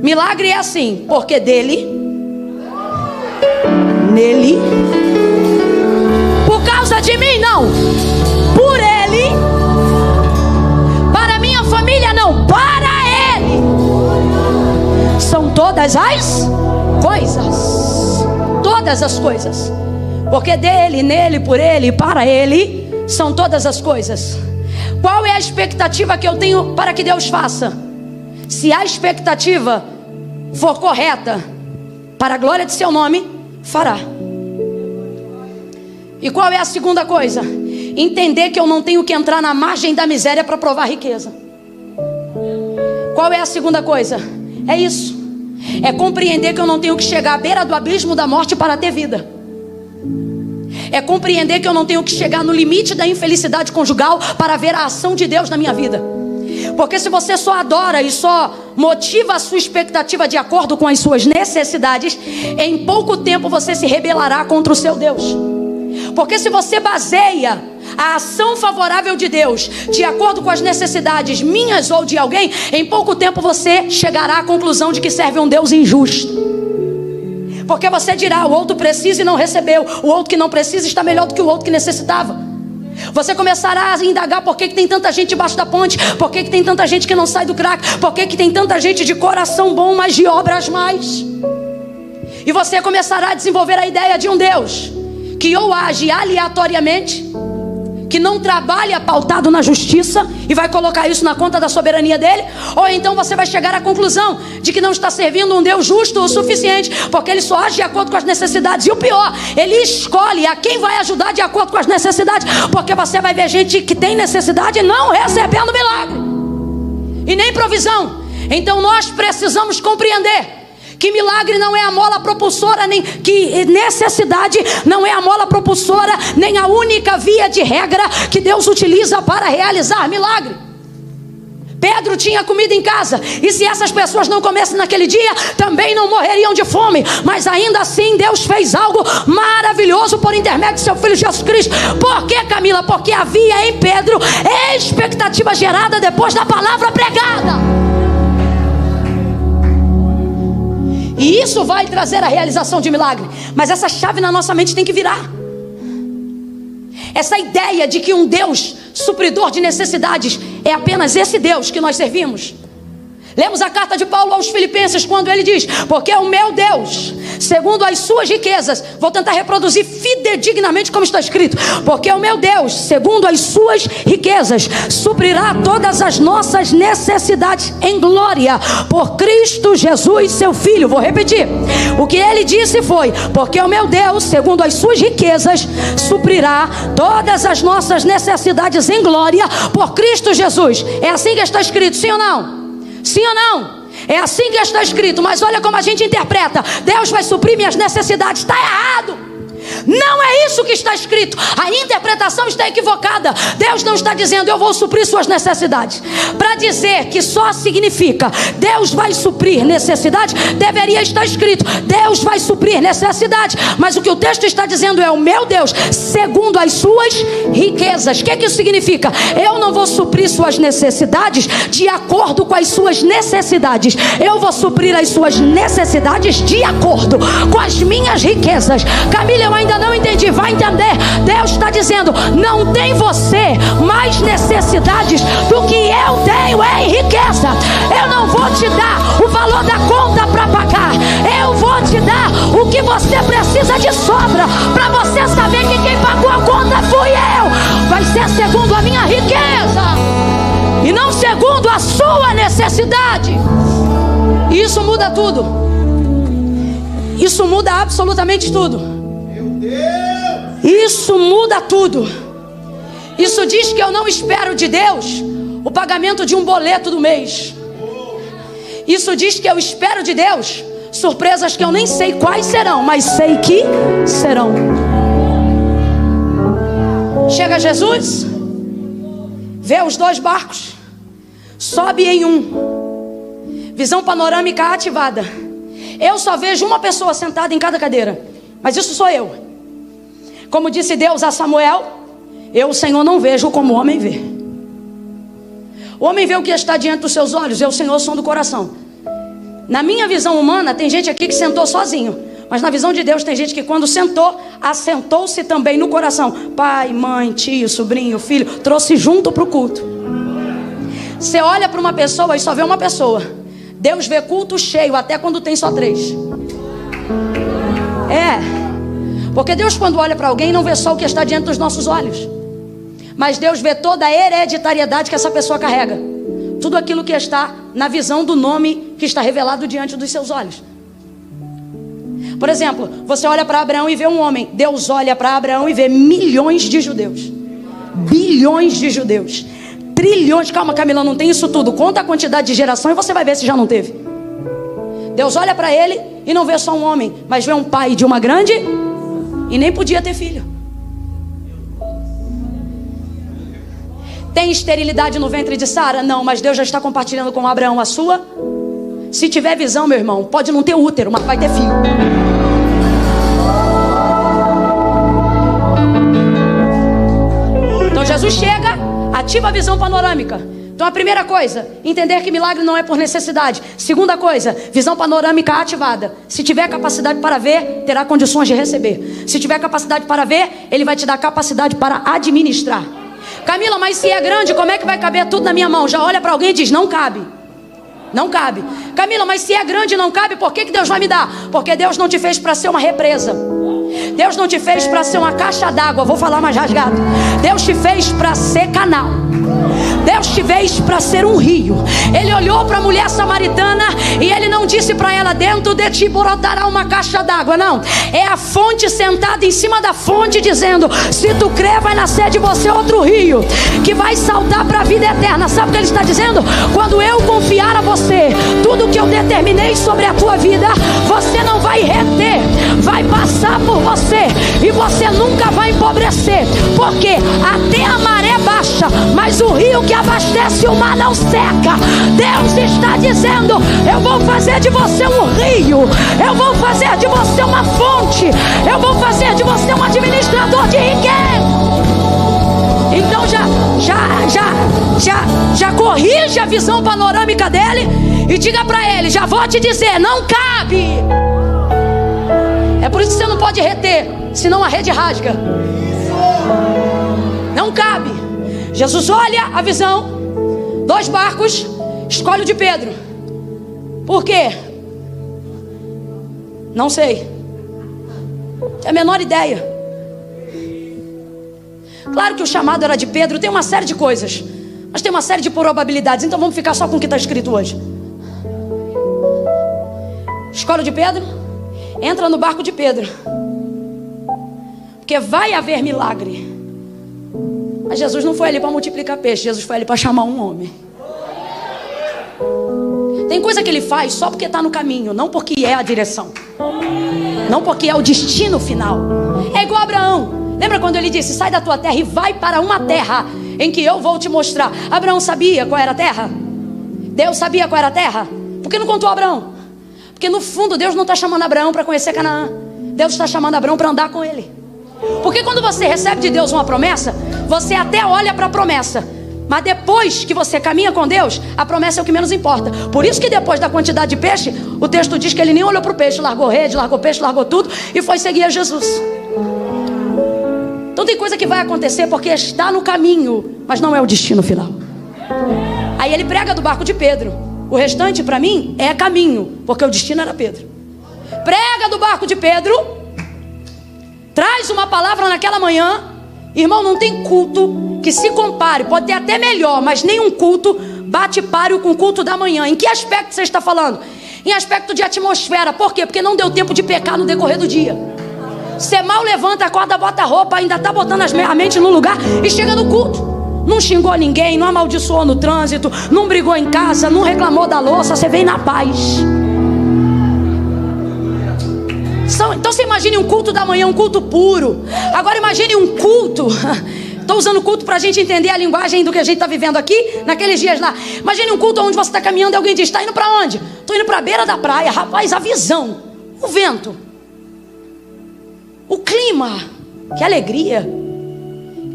Milagre é assim, porque dele, nele, por causa de mim não, por ele, para minha família não, para ele. São todas as coisas. Todas as coisas. Porque dele, nele, por ele, para ele, são todas as coisas. Qual é a expectativa que eu tenho para que Deus faça? Se a expectativa for correta, para a glória de seu nome, fará. E qual é a segunda coisa? Entender que eu não tenho que entrar na margem da miséria para provar riqueza. Qual é a segunda coisa? É isso. É compreender que eu não tenho que chegar à beira do abismo da morte para ter vida. É compreender que eu não tenho que chegar no limite da infelicidade conjugal para ver a ação de Deus na minha vida. Porque se você só adora e só motiva a sua expectativa de acordo com as suas necessidades, em pouco tempo você se rebelará contra o seu Deus. Porque se você baseia a ação favorável de Deus de acordo com as necessidades minhas ou de alguém, em pouco tempo você chegará à conclusão de que serve um Deus injusto. Porque você dirá: o outro precisa e não recebeu, o outro que não precisa está melhor do que o outro que necessitava. Você começará a indagar: por que tem tanta gente debaixo da ponte? Por que tem tanta gente que não sai do crack? Por que tem tanta gente de coração bom, mas de obras mais? E você começará a desenvolver a ideia de um Deus que ou age aleatoriamente, que não trabalha pautado na justiça e vai colocar isso na conta da soberania dele, ou então você vai chegar à conclusão de que não está servindo um Deus justo o suficiente, porque ele só age de acordo com as necessidades. E o pior, ele escolhe a quem vai ajudar de acordo com as necessidades, porque você vai ver gente que tem necessidade não recebendo milagre e nem provisão. Então nós precisamos compreender que milagre não é a mola propulsora, nem que necessidade não é a mola propulsora, nem a única via de regra que Deus utiliza para realizar milagre. Pedro tinha comida em casa, e se essas pessoas não comessem naquele dia, também não morreriam de fome. Mas ainda assim Deus fez algo maravilhoso por intermédio de seu Filho Jesus Cristo. Por que, Camila? Porque havia em Pedro expectativa gerada depois da palavra pregada. E isso vai trazer a realização de milagre. Mas essa chave na nossa mente tem que virar. Essa ideia de que um Deus supridor de necessidades é apenas esse Deus que nós servimos. Lemos a carta de Paulo aos Filipenses, quando ele diz: porque o meu Deus, segundo as suas riquezas, vou tentar reproduzir fidedignamente como está escrito: porque o meu Deus, segundo as suas riquezas, suprirá todas as nossas necessidades em glória por Cristo Jesus, seu Filho. Vou repetir, o que ele disse foi: porque o meu Deus, segundo as suas riquezas, suprirá todas as nossas necessidades em glória por Cristo Jesus. É assim que está escrito, sim ou não? Sim ou não? É assim que está escrito. Mas olha como a gente interpreta: Deus vai suprir minhas necessidades. Está errado. Não é isso que está escrito. A interpretação está equivocada. Deus não está dizendo eu vou suprir suas necessidades. Para dizer que só significa Deus vai suprir necessidades, deveria estar escrito Deus vai suprir necessidades. Mas o que o texto está dizendo é o meu Deus segundo as suas riquezas. O que é que isso significa? Eu não vou suprir suas necessidades de acordo com as suas necessidades. Eu vou suprir as suas necessidades de acordo com as minhas riquezas. Camila, eu ainda não entendi. Vai entender. Deus está dizendo: não tem você mais necessidades do que eu tenho em riqueza. Eu não vou te dar o valor da conta para pagar. Eu vou te dar o que você precisa de sobra, para você saber que quem pagou a conta fui eu. Vai ser segundo a minha riqueza e não segundo a sua necessidade. Isso muda tudo. Isso muda absolutamente tudo. Isso muda tudo. Isso diz que eu não espero de Deus o pagamento de um boleto do mês. Isso diz que eu espero de Deus surpresas que eu nem sei quais serão, mas sei que serão. Chega Jesus, vê os 2 barcos, sobe em um, visão panorâmica ativada. Eu só vejo uma pessoa sentada em cada cadeira, mas isso sou eu. Como disse Deus a Samuel, eu, o Senhor, não vejo como o homem vê. O homem vê o que está diante dos seus olhos, eu, o Senhor, som do coração. Na minha visão humana, tem gente aqui que sentou sozinho, mas na visão de Deus tem gente que quando sentou, assentou-se também no coração. Pai, mãe, tio, sobrinho, filho, trouxe junto para o culto. Você olha para uma pessoa e só vê uma pessoa. Deus vê culto cheio até quando tem só 3. Porque Deus, quando olha para alguém, não vê só o que está diante dos nossos olhos, mas Deus vê toda a hereditariedade que essa pessoa carrega. Tudo aquilo que está na visão do nome que está revelado diante dos seus olhos. Por exemplo, você olha para Abraão e vê um homem. Deus olha para Abraão e vê milhões de judeus, bilhões de judeus, trilhões. Calma, Camila, não tem isso tudo. Conta a quantidade de geração e você vai ver se já não teve. Deus olha para ele e não vê só um homem, mas vê um pai de uma grande e nem podia ter filho. Tem esterilidade no ventre de Sara? Não, mas Deus já está compartilhando com Abraão a sua. Se tiver visão, meu irmão, pode não ter útero, mas vai ter filho. Então Jesus chega, ativa a visão panorâmica. Então a primeira coisa, entender que milagre não é por necessidade. Segunda coisa, visão panorâmica ativada. Se tiver capacidade para ver, terá condições de receber. Se tiver capacidade para ver, Ele vai te dar capacidade para administrar. Camila, mas se é grande, como é que vai caber tudo na minha mão? Já olha para alguém e diz: não cabe. Não cabe. Camila, mas se é grande e não cabe, por que Deus vai me dar? Porque Deus não te fez para ser uma represa. Deus não te fez para ser uma caixa d'água. Vou falar mais rasgado. Deus te fez para ser canal. Deus te fez para ser um rio. Ele olhou para a mulher samaritana e Ele não disse para ela: dentro de ti brotará uma caixa d'água. Não, é a fonte sentada em cima da fonte dizendo: se tu crer, vai nascer de você outro rio que vai saltar para a vida eterna. Sabe o que Ele está dizendo? Quando eu confiar a você tudo que eu determinei sobre a tua vida, você não vai reter, vai passar por você e você nunca vai empobrecer. Porque até a maré baixa, mas o rio que abastece o mar não seca. Deus está dizendo: eu vou fazer de você um rio, eu vou fazer de você uma fonte, eu vou fazer de você um administrador de riqueza. Então já corrige a visão panorâmica dele e diga para ele: já vou te dizer, não cabe. É por isso que você não pode reter, senão a rede rasga. Não cabe. Jesus olha a visão, 2 barcos, escolhe o de Pedro. Por quê? Não sei. É a menor ideia. Claro que o chamado era de Pedro, tem uma série de coisas, mas tem uma série de probabilidades. Então vamos ficar só com o que está escrito hoje. Escolhe o de Pedro, entra no barco de Pedro, porque vai haver milagre. Mas Jesus não foi ali para multiplicar peixe, Jesus foi ali para chamar um homem. Tem coisa que Ele faz só porque está no caminho, não porque é a direção. Não porque é o destino final. É igual Abraão. Lembra quando ele disse: sai da tua terra e vai para uma terra em que eu vou te mostrar. Abraão sabia qual era a terra? Deus sabia qual era a terra? Por que não contou a Abraão? Porque no fundo Deus não está chamando Abraão para conhecer Canaã. Deus está chamando Abraão para andar com ele. Porque quando você recebe de Deus uma promessa, você até olha para a promessa, mas depois que você caminha com Deus, a promessa é o que menos importa. Por isso que depois da quantidade de peixe, o texto diz que ele nem olhou para o peixe, largou rede, largou peixe, largou tudo e foi seguir a Jesus. Então tem coisa que vai acontecer porque está no caminho, mas não é o destino final. Aí ele prega do barco de Pedro. O restante para mim é caminho, porque o destino era Pedro. Prega do barco de Pedro, traz uma palavra naquela manhã. Irmão, não tem culto que se compare, pode ter até melhor, mas nenhum culto bate páreo com o culto da manhã. Em que aspecto você está falando? Em aspecto de atmosfera. Por quê? Porque não deu tempo de pecar no decorrer do dia. Você mal levanta, acorda, bota a roupa, ainda está botando a mente no lugar e chega no culto. Não xingou ninguém, não amaldiçoou no trânsito, não brigou em casa, não reclamou da louça, você vem na paz. Então você imagine um culto da manhã, um culto puro. Agora imagine um culto. Estou usando culto para a gente entender a linguagem do que a gente está vivendo aqui, naqueles dias lá. Imagine um culto onde você está caminhando e alguém diz: está indo para onde? Estou indo para a beira da praia. Rapaz, a visão, o vento, o clima, que alegria.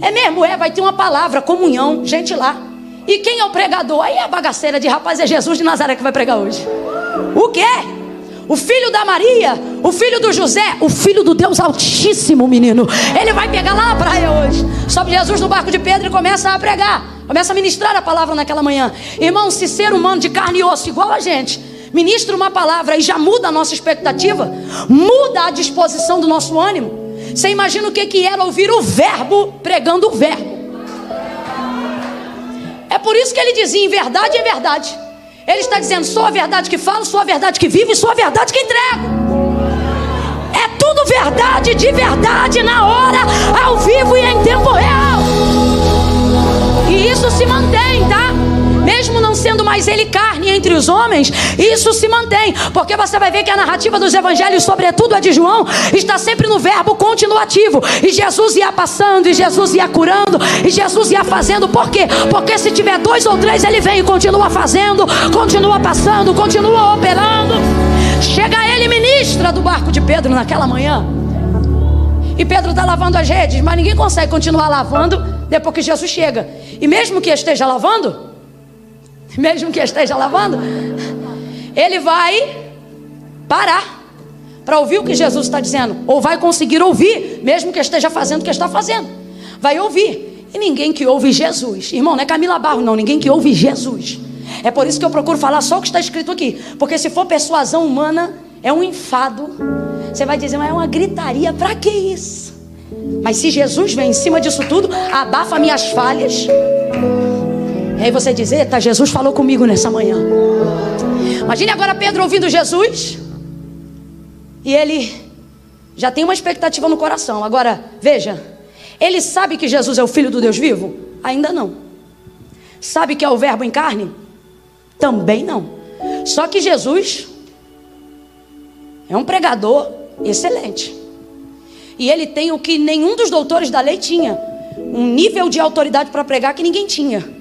É mesmo, vai ter uma palavra, comunhão, gente lá. E quem é o pregador? Aí é a bagaceira de rapaz, é Jesus de Nazaré que vai pregar hoje. O quê? O filho da Maria, o filho do José, o filho do Deus Altíssimo, menino. Ele vai pegar lá na praia hoje. Sobe Jesus no barco de Pedro e começa a pregar, começa a ministrar a palavra naquela manhã. Irmão, se ser humano de carne e osso igual a gente ministra uma palavra e já muda a nossa expectativa, muda a disposição do nosso ânimo. Você imagina o que era ouvir o verbo pregando o verbo. É por isso que ele dizia: em verdade é verdade. Ele está dizendo: sou a verdade que falo, sou a verdade que vivo e sou a verdade que entrego. É tudo verdade de verdade, na hora, ao vivo e em tempo real. E isso se mantém, tá? Mesmo não sendo mais ele carne entre os homens, isso se mantém. Porque você vai ver que a narrativa dos evangelhos, sobretudo a de João, está sempre no verbo continuativo. E Jesus ia passando, e Jesus ia curando, e Jesus ia fazendo. Por quê? Porque se tiver 2 ou 3, ele vem e continua fazendo, continua passando, continua operando. Chega ele e ministra do barco de Pedro naquela manhã. E Pedro está lavando as redes, mas ninguém consegue continuar lavando depois que Jesus chega. E mesmo que esteja lavando, ele vai parar para ouvir o que Jesus está dizendo. Ou vai conseguir ouvir, mesmo que esteja fazendo o que está fazendo. Vai ouvir. E ninguém que ouve Jesus, irmão, não é Camila Barros não, ninguém que ouve Jesus. É por isso que eu procuro falar só o que está escrito aqui. Porque se for persuasão humana, é um enfado. Você vai dizer: mas é uma gritaria, para que isso? Mas se Jesus vem em cima disso tudo, abafa minhas falhas. E aí você diz: eita, Jesus falou comigo nessa manhã. Imagine agora Pedro ouvindo Jesus. E ele já tem uma expectativa no coração. Agora, veja, ele sabe que Jesus é o Filho do Deus vivo? Ainda não. Sabe que é o verbo em carne? Também não. Só que Jesus é um pregador excelente. E ele tem o que nenhum dos doutores da lei tinha: um nível de autoridade para pregar que ninguém tinha.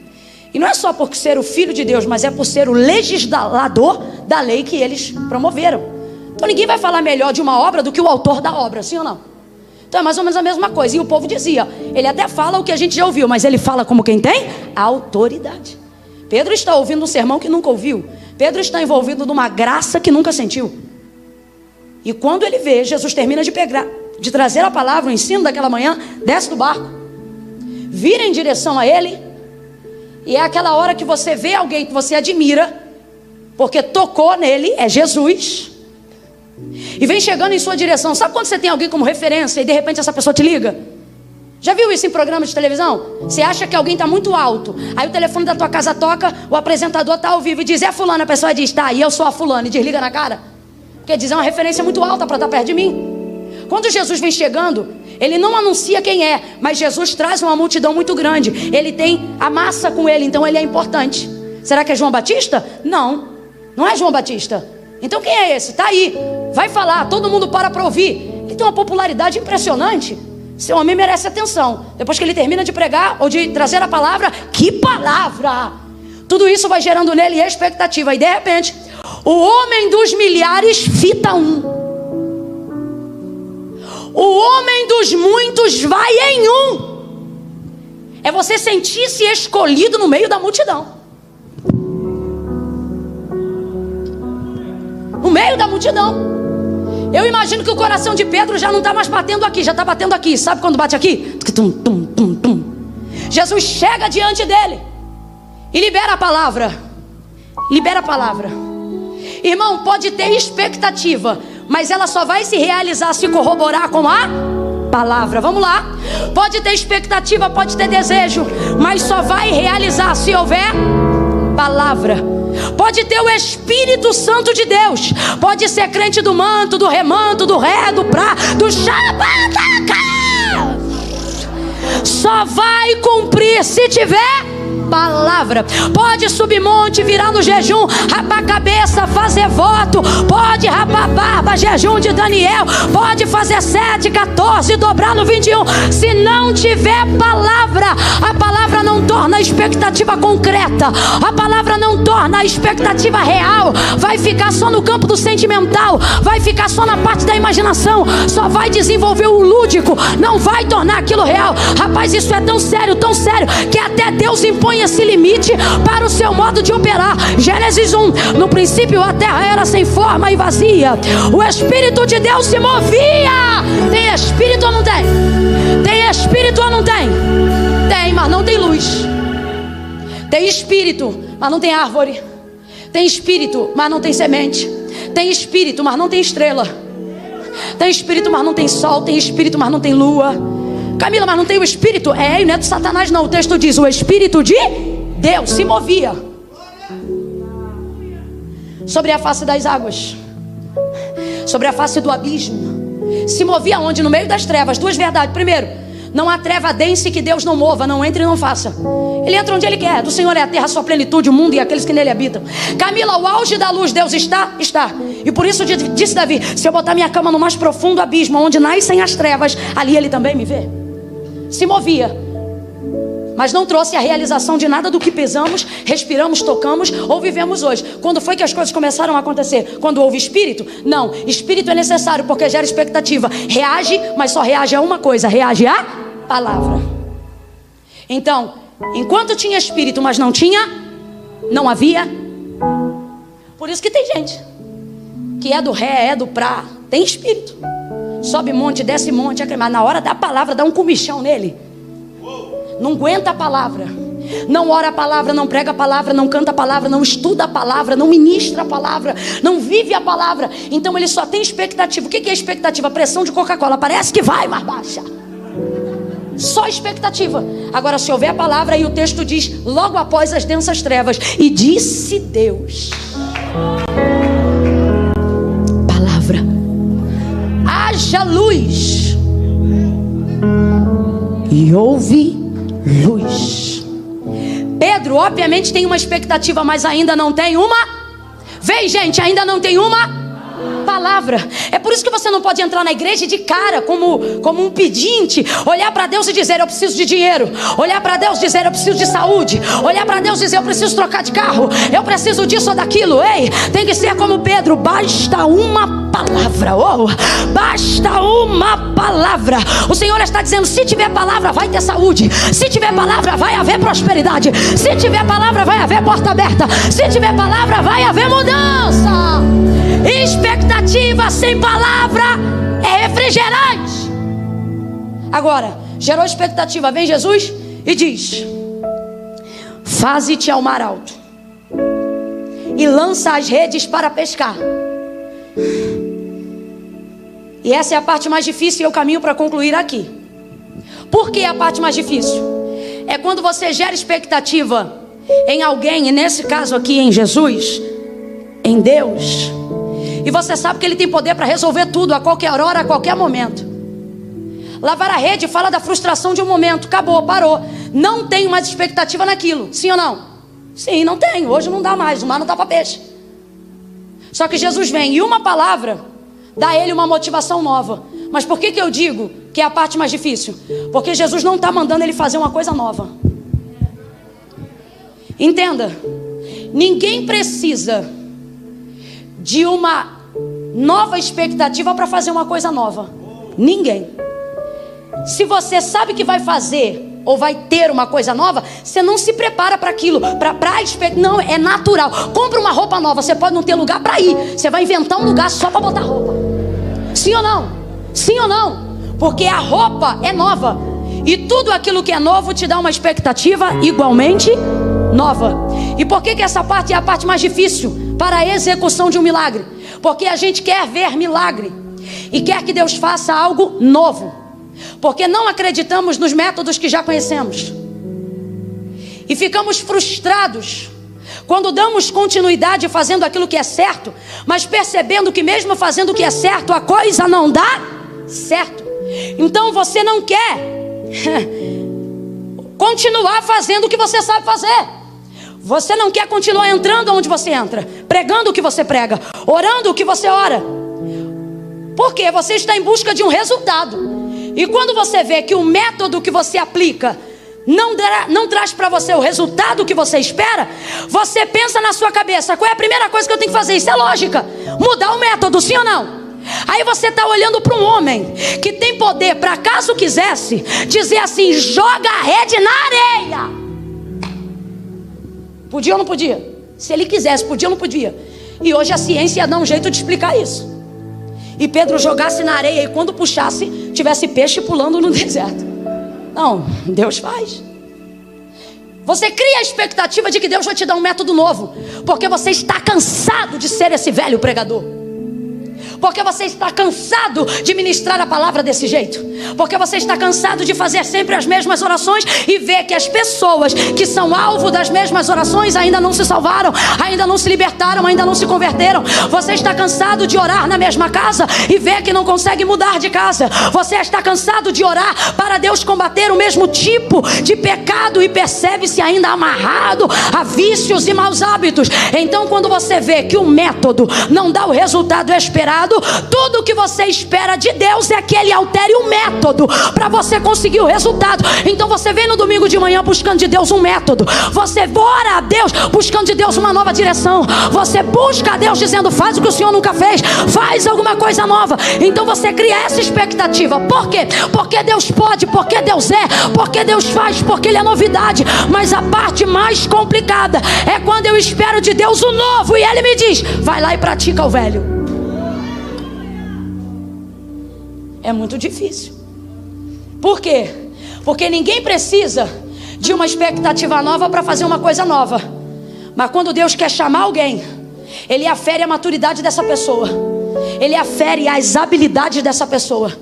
E não é só por ser o Filho de Deus, mas é por ser o legislador da lei que eles promoveram. Então ninguém vai falar melhor de uma obra do que o autor da obra, sim ou não? Então é mais ou menos a mesma coisa. E o povo dizia: ele até fala o que a gente já ouviu, mas ele fala como quem tem autoridade. Pedro está ouvindo um sermão que nunca ouviu. Pedro está envolvido numa graça que nunca sentiu. E quando ele vê, Jesus termina de trazer a palavra, o ensino daquela manhã, desce do barco, vira em direção a ele. E é aquela hora que você vê alguém que você admira, porque tocou nele, é Jesus, e vem chegando em sua direção. Sabe quando você tem alguém como referência e de repente essa pessoa te liga? Já viu isso em programa de televisão? Você acha que alguém está muito alto, aí o telefone da tua casa toca, o apresentador está ao vivo e diz: é fulana, a pessoa diz: tá, e eu sou a fulana, e desliga na cara. Quer dizer, é uma referência muito alta para estar perto de mim. Quando Jesus vem chegando, ele não anuncia quem é, mas Jesus traz uma multidão muito grande. Ele tem a massa com ele, então ele é importante. Será que é João Batista? Não, não é João Batista. Então quem é esse? Está aí, vai falar, todo mundo para ouvir. Ele tem uma popularidade impressionante. Esse homem merece atenção. Depois que ele termina de pregar ou de trazer a palavra, que palavra! Tudo isso vai gerando nele expectativa. E de repente, o homem dos milhares fita um. O homem dos muitos vai em um. É você sentir-se escolhido no meio da multidão. No meio da multidão. Eu imagino que o coração de Pedro já não está mais batendo aqui, já está batendo aqui. Sabe quando bate aqui? Tum, tum, tum, tum. Jesus chega diante dele e libera a palavra. Libera a palavra. Irmão, pode ter expectativa, mas ela só vai se realizar se corroborar com a palavra. Vamos lá. Pode ter expectativa, pode ter desejo, mas só vai realizar se houver palavra. Pode ter o Espírito Santo de Deus, pode ser crente do manto, do remanto, do ré, do prá, do xabataca. Só vai cumprir se tiver palavra. Pode subir monte, virar no jejum, rapar a cabeça, fazer voto. Pode rapar a barba, jejum de Daniel. Pode fazer 7, 14, dobrar no 21. Se não tiver palavra, a palavra não torna a expectativa concreta. A palavra não torna a expectativa real. Vai ficar só no campo do sentimental. Vai ficar só na parte da imaginação. Só vai desenvolver o lúdico. Não vai tornar aquilo real. Rapaz, isso é tão sério, que até Deus impõe esse limite para o seu modo de operar. Gênesis 1: no princípio a terra era sem forma e vazia, o Espírito de Deus se movia. Tem Espírito ou não tem? Tem Espírito ou não tem? Tem, mas não tem luz. Tem Espírito, mas não tem árvore. Tem Espírito, mas não tem semente. Tem Espírito, mas não tem estrela. Tem Espírito, mas não tem sol. Tem Espírito, mas não tem lua. Camila, mas não tem o Espírito? Não é do Satanás não. O texto diz: o Espírito de Deus se movia sobre a face das águas, sobre a face do abismo. Se movia onde? No meio das trevas. Duas verdades. Primeiro, não há treva dense que Deus não mova. Não entre e não faça. Ele entra onde Ele quer. Do Senhor é a terra, a sua plenitude, o mundo e aqueles que nele habitam. Camila, o auge da luz, Deus está? Está. E por isso disse Davi: se eu botar minha cama no mais profundo abismo, onde nascem as trevas, ali Ele também me vê. Se movia, mas não trouxe a realização de nada do que pesamos, respiramos, tocamos ou vivemos hoje. Quando foi que as coisas começaram a acontecer? Quando houve Espírito? Não, Espírito é necessário porque gera expectativa. Reage, mas só reage a uma coisa: reage à palavra. Então, enquanto tinha Espírito, mas não havia. Por isso que tem gente que é do ré, é do prá, tem Espírito, sobe monte, desce monte, mas na hora da palavra dá um comichão nele. Não aguenta a palavra, não ora a palavra, não prega a palavra, não canta a palavra, não estuda a palavra, não ministra a palavra, não vive a palavra. Então ele só tem expectativa. O que é expectativa? Pressão de Coca-Cola, parece que vai, mas baixa. Só expectativa. Agora, se houver a palavra, aí o texto diz: logo após as densas trevas, e disse Deus. Palavra. Haja luz. E houve luz. Pedro obviamente tem uma expectativa, mas ainda não tem uma. Vem, gente, ainda não tem uma palavra. É por isso que você não pode entrar na igreja de cara como um pedinte, olhar para Deus e dizer: eu preciso de dinheiro. Olhar para Deus e dizer: eu preciso de saúde. Olhar para Deus e dizer: eu preciso trocar de carro, eu preciso disso ou daquilo. Ei, tem que ser como Pedro: basta uma palavra. Basta uma palavra. O Senhor está dizendo: se tiver palavra, vai ter saúde. Se tiver palavra, vai haver prosperidade. Se tiver palavra, vai haver porta aberta. Se tiver palavra, vai haver mudança. Expectativa sem palavra é refrigerante. Agora, gerou expectativa, vem Jesus e diz: faze-te ao mar alto e lança as redes para pescar. E essa é a parte mais difícil, e eu caminho para concluir aqui. Por que a parte mais difícil? É quando você gera expectativa em alguém, e nesse caso aqui em Jesus, em Deus, e você sabe que Ele tem poder para resolver tudo a qualquer hora, a qualquer momento. Lavar a rede fala da frustração de um momento. Acabou, parou. Não tenho mais expectativa naquilo. Sim ou não? Sim, não tenho. Hoje não dá mais, o mar não dá para peixe. Só que Jesus vem e uma palavra dar a ele uma motivação nova. Mas por que eu digo que é a parte mais difícil? Porque Jesus não está mandando ele fazer uma coisa nova. Entenda, ninguém precisa de uma nova expectativa para fazer uma coisa nova. Ninguém. Se você sabe que vai fazer ou vai ter uma coisa nova, você não se prepara para aquilo, não, é natural. Compra uma roupa nova, você pode não ter lugar para ir, você vai inventar um lugar só para botar roupa. Sim ou não? Sim ou não? Porque a roupa é nova, e tudo aquilo que é novo te dá uma expectativa igualmente nova. E por que essa parte é a parte mais difícil para a execução de um milagre? Porque a gente quer ver milagre e quer que Deus faça algo novo, porque não acreditamos nos métodos que já conhecemos, e ficamos frustrados quando damos continuidade fazendo aquilo que é certo, mas percebendo que mesmo fazendo o que é certo, a coisa não dá certo. Então você não quer continuar fazendo o que você sabe fazer. Você não quer continuar entrando onde você entra, pregando o que você prega, orando o que você ora, porque você está em busca de um resultado. E quando você vê que o método que você aplica não traz para você o resultado que você espera, você pensa na sua cabeça: qual é a primeira coisa que eu tenho que fazer? Isso é lógica, mudar o método, sim ou não? Aí você está olhando para um homem que tem poder para, caso quisesse, dizer assim: joga a rede na areia. Podia ou não podia? Se ele quisesse, podia ou não podia? E hoje a ciência dá um jeito de explicar isso. E Pedro jogasse na areia e quando puxasse, tivesse peixe pulando no deserto. Não, Deus faz. Você cria a expectativa de que Deus vai te dar um método novo, porque você está cansado de ser esse velho pregador, porque você está cansado de ministrar a palavra desse jeito, porque você está cansado de fazer sempre as mesmas orações e ver que as pessoas que são alvo das mesmas orações ainda não se salvaram, ainda não se libertaram, ainda não se converteram. Você está cansado de orar na mesma casa e ver que não consegue mudar de casa. Você está cansado de orar para Deus combater o mesmo tipo de pecado e percebe-se ainda amarrado a vícios e maus hábitos. Então, quando você vê que o método não dá o resultado esperado, tudo que você espera de Deus é que Ele altere o método para você conseguir o resultado. Então você vem no domingo de manhã buscando de Deus um método, você ora a Deus buscando de Deus uma nova direção, você busca a Deus dizendo: faz o que o Senhor nunca fez, faz alguma coisa nova. Então você cria essa expectativa. Por quê? Porque Deus pode, porque Deus porque Deus faz, porque Ele é novidade. Mas a parte mais complicada é quando eu espero de Deus o novo e Ele me diz: vai lá e pratica o velho. É muito difícil. Por quê? Porque ninguém precisa de uma expectativa nova para fazer uma coisa nova. Mas quando Deus quer chamar alguém, Ele afere a maturidade dessa pessoa, Ele afere as habilidades dessa pessoa.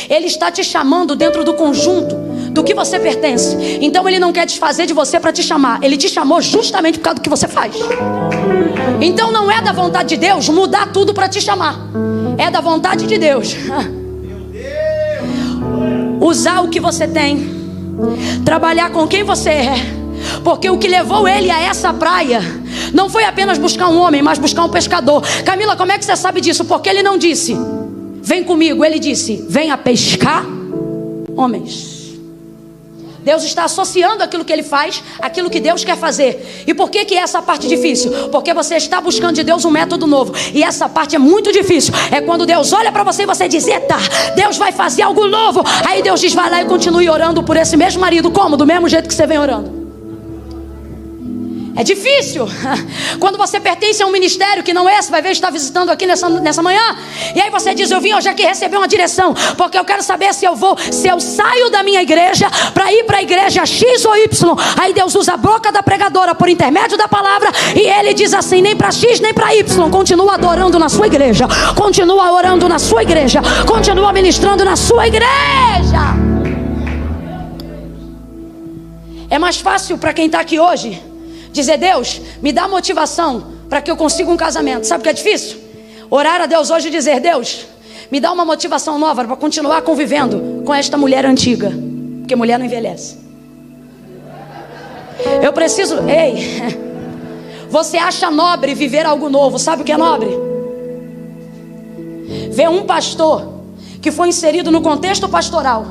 Ele está te chamando dentro do conjunto do que você pertence. Então Ele não quer desfazer de você para te chamar. Ele te chamou justamente por causa do que você faz. Então não é da vontade de Deus mudar tudo para te chamar. É da vontade de Deus usar o que você tem, trabalhar com quem você é. Porque o que levou ele a essa praia não foi apenas buscar um homem, mas buscar um pescador. Camila, como é que você sabe disso? Porque ele não disse: vem comigo. Ele disse: venha pescar homens. Deus está associando aquilo que Ele faz, aquilo que Deus quer fazer. E por que é essa parte difícil? Porque você está buscando de Deus um método novo. E essa parte é muito difícil. É quando Deus olha para você e você diz: eita, Deus vai fazer algo novo. Aí Deus diz: vai lá e continue orando por esse mesmo marido. Como? Do mesmo jeito que você vem orando. É difícil. Quando você pertence a um ministério que não é, você vai ver, está visitando aqui nessa manhã. E aí você diz: eu vim hoje aqui receber uma direção, porque eu quero saber se eu saio da minha igreja para ir para a igreja X ou Y. Aí Deus usa a boca da pregadora por intermédio da palavra, e Ele diz assim: nem para X nem para Y. Continua adorando na sua igreja, continua orando na sua igreja, continua ministrando na sua igreja. É mais fácil para quem está aqui hoje dizer: Deus, me dá motivação para que eu consiga um casamento. Sabe o que é difícil? Orar a Deus hoje e dizer: Deus, me dá uma motivação nova para continuar convivendo com esta mulher antiga. Porque mulher não envelhece. Eu preciso... Ei, você acha nobre viver algo novo? Sabe o que é nobre? ver um pastor que foi inserido no contexto pastoral,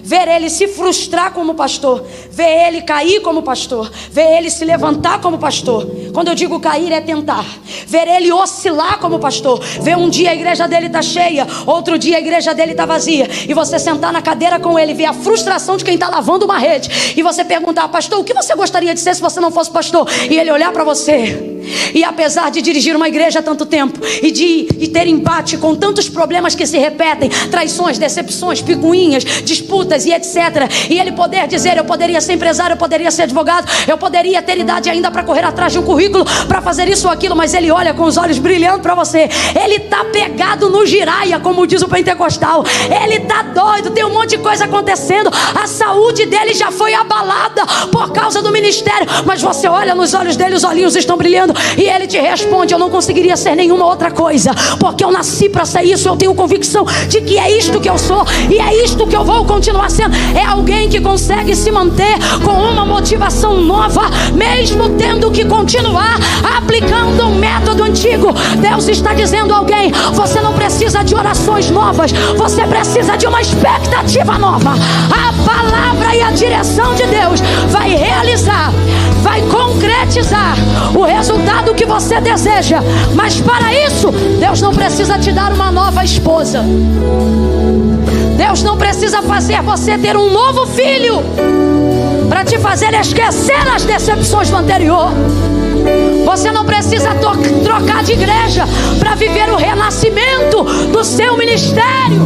ver ele se frustrar como pastor, ver ele cair como pastor, ver ele se levantar como pastor. Quando eu digo cair é tentar. Ver ele oscilar como pastor, ver um dia a igreja dele tá cheia, outro dia a igreja dele tá vazia, e você sentar na cadeira com ele, ver a frustração de quem tá lavando uma rede, e você perguntar: pastor, o que você gostaria de ser se você não fosse pastor? E ele olhar para você, e apesar de dirigir uma igreja há tanto tempo, e ter embate com tantos problemas que se repetem, traições, decepções, picuinhas, disputas e etc, e ele poder dizer: eu poderia ser empresário, eu poderia ser advogado, eu poderia ter idade ainda para correr atrás de um currículo, para fazer isso ou aquilo, mas ele olha com os olhos brilhando para você. Ele está pegado no giraia, como diz o pentecostal. Ele está doido, tem um monte de coisa acontecendo, a saúde dele já foi abalada por causa do ministério, mas você olha nos olhos dele, os olhinhos estão brilhando, e ele te responde: eu não conseguiria ser nenhuma outra coisa, porque eu nasci para ser isso. Eu tenho convicção de que é isto que eu sou, e é isto que eu vou continuar sendo. É alguém que consegue se manter com uma motivação nova, mesmo tendo que continuar aplicando um método antigo. Deus está dizendo a alguém: você não precisa de orações novas, você precisa de uma expectativa nova. A palavra e a direção de Deus vai realizar, vai concretizar o resultado que você deseja. Mas para isso, Deus não precisa te dar uma nova esposa, Deus não precisa fazer você ter um novo filho para te fazer esquecer as decepções do anterior. Você não precisa trocar de igreja para viver o renascimento do seu ministério.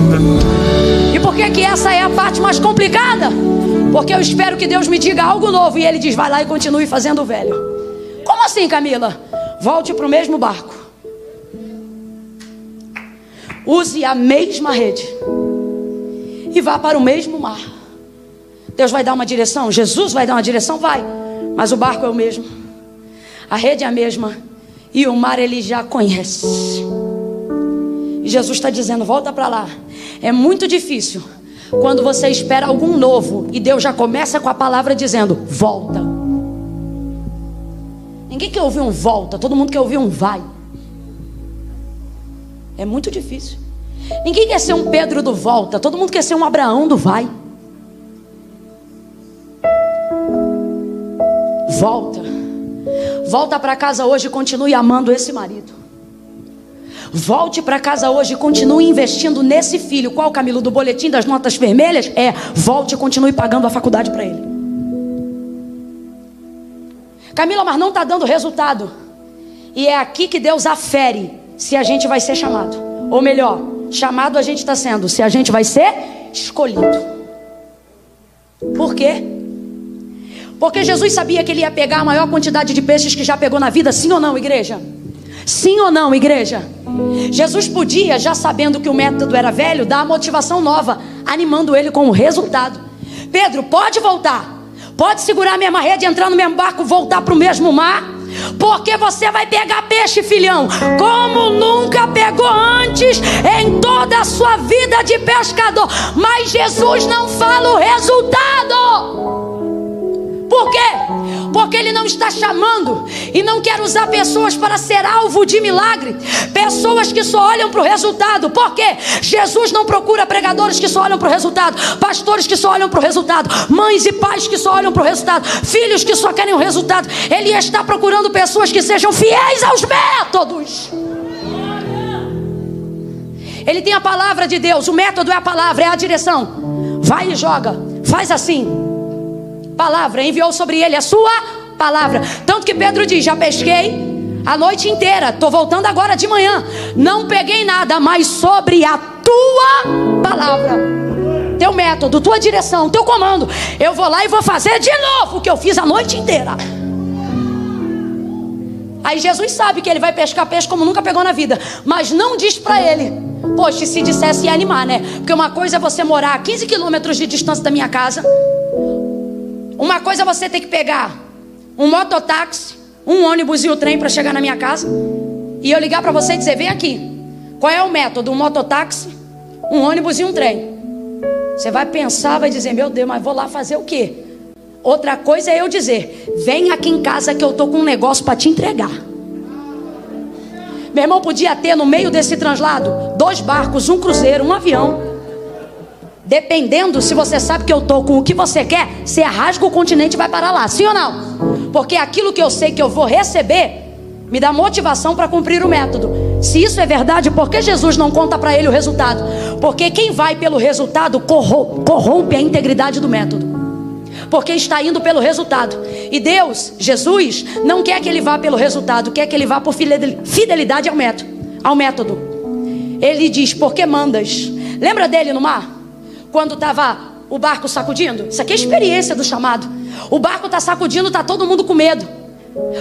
E por que essa é a parte mais complicada? Porque eu espero que Deus me diga algo novo, e Ele diz: vai lá e continue fazendo o velho. Como assim, Camila? Volte para o mesmo barco, use a mesma rede e vá para o mesmo mar. Deus vai dar uma direção, Jesus vai dar uma direção, vai, mas o barco é o mesmo, a rede é a mesma, e o mar ele já conhece. E Jesus está dizendo: volta para lá. É muito difícil quando você espera algum novo e Deus já começa com a palavra dizendo: volta. Ninguém quer ouvir um volta, todo mundo quer ouvir um vai. É muito difícil. Ninguém quer ser um Pedro do volta, todo mundo quer ser um Abraão do vai. Volta. Volta para casa hoje e continue amando esse marido. Volte para casa hoje e continue investindo nesse filho. Qual, Camilo, do boletim das notas vermelhas? Volte e continue pagando a faculdade para ele. Camila, mas não está dando resultado. E é aqui que Deus afere se a gente vai ser chamado. Ou melhor, chamado a gente está sendo, se a gente vai ser escolhido. Por quê? Porque Jesus sabia que ele ia pegar a maior quantidade de peixes que já pegou na vida. Sim ou não, igreja? Sim ou não, igreja? Jesus podia, já sabendo que o método era velho, dar a motivação nova, animando ele com o resultado. Pedro, pode voltar, pode segurar a mesma rede, entrar no mesmo barco, voltar para o mesmo mar, porque você vai pegar peixe, filhão, como nunca pegou antes em toda a sua vida de pescador. Mas Jesus não fala o resultado. Por quê? Porque Ele não está chamando e não quer usar pessoas para ser alvo de milagre, pessoas que só olham para o resultado. Por quê? Jesus não procura pregadores que só olham para o resultado, pastores que só olham para o resultado, mães e pais que só olham para o resultado, filhos que só querem o resultado. Ele está procurando pessoas que sejam fiéis aos métodos. Ele tem a palavra de Deus, o método é a palavra, é a direção. Vai e joga, faz assim. Palavra, enviou sobre ele a sua palavra. Tanto que Pedro diz: já pesquei a noite inteira, estou voltando agora de manhã, não peguei nada, mas sobre a tua palavra, teu método, tua direção, teu comando, eu vou lá e vou fazer de novo o que eu fiz a noite inteira. Aí Jesus sabe que ele vai pescar peixe como nunca pegou na vida, mas não diz para ele. Poxa, se dissesse ia animar, né? Porque uma coisa é você morar a 15 quilômetros de distância da minha casa, uma coisa é você ter que pegar um mototáxi, um ônibus e o trem para chegar na minha casa, e eu ligar para você e dizer: vem aqui. Qual é o método? Um mototáxi, um ônibus e um trem. Você vai pensar, vai dizer: meu Deus, mas vou lá fazer o quê? Outra coisa é eu dizer: vem aqui em casa que eu estou com um negócio para te entregar. Meu irmão, podia ter no meio desse translado 2 barcos, um cruzeiro, um avião. Dependendo, se você sabe que eu estou com o que você quer, você rasga o continente e vai parar lá, sim ou não? Porque aquilo que eu sei que eu vou receber me dá motivação para cumprir o método. Se isso é verdade, por que Jesus não conta para ele o resultado? Porque quem vai pelo resultado corrompe a integridade do método. Porque está indo pelo resultado. E Deus, Jesus, não quer que ele vá pelo resultado, quer que ele vá por fidelidade ao método. Ele diz, por que mandas? Lembra dele no mar? Quando estava o barco sacudindo? Isso aqui é experiência do chamado. O barco está sacudindo, está todo mundo com medo.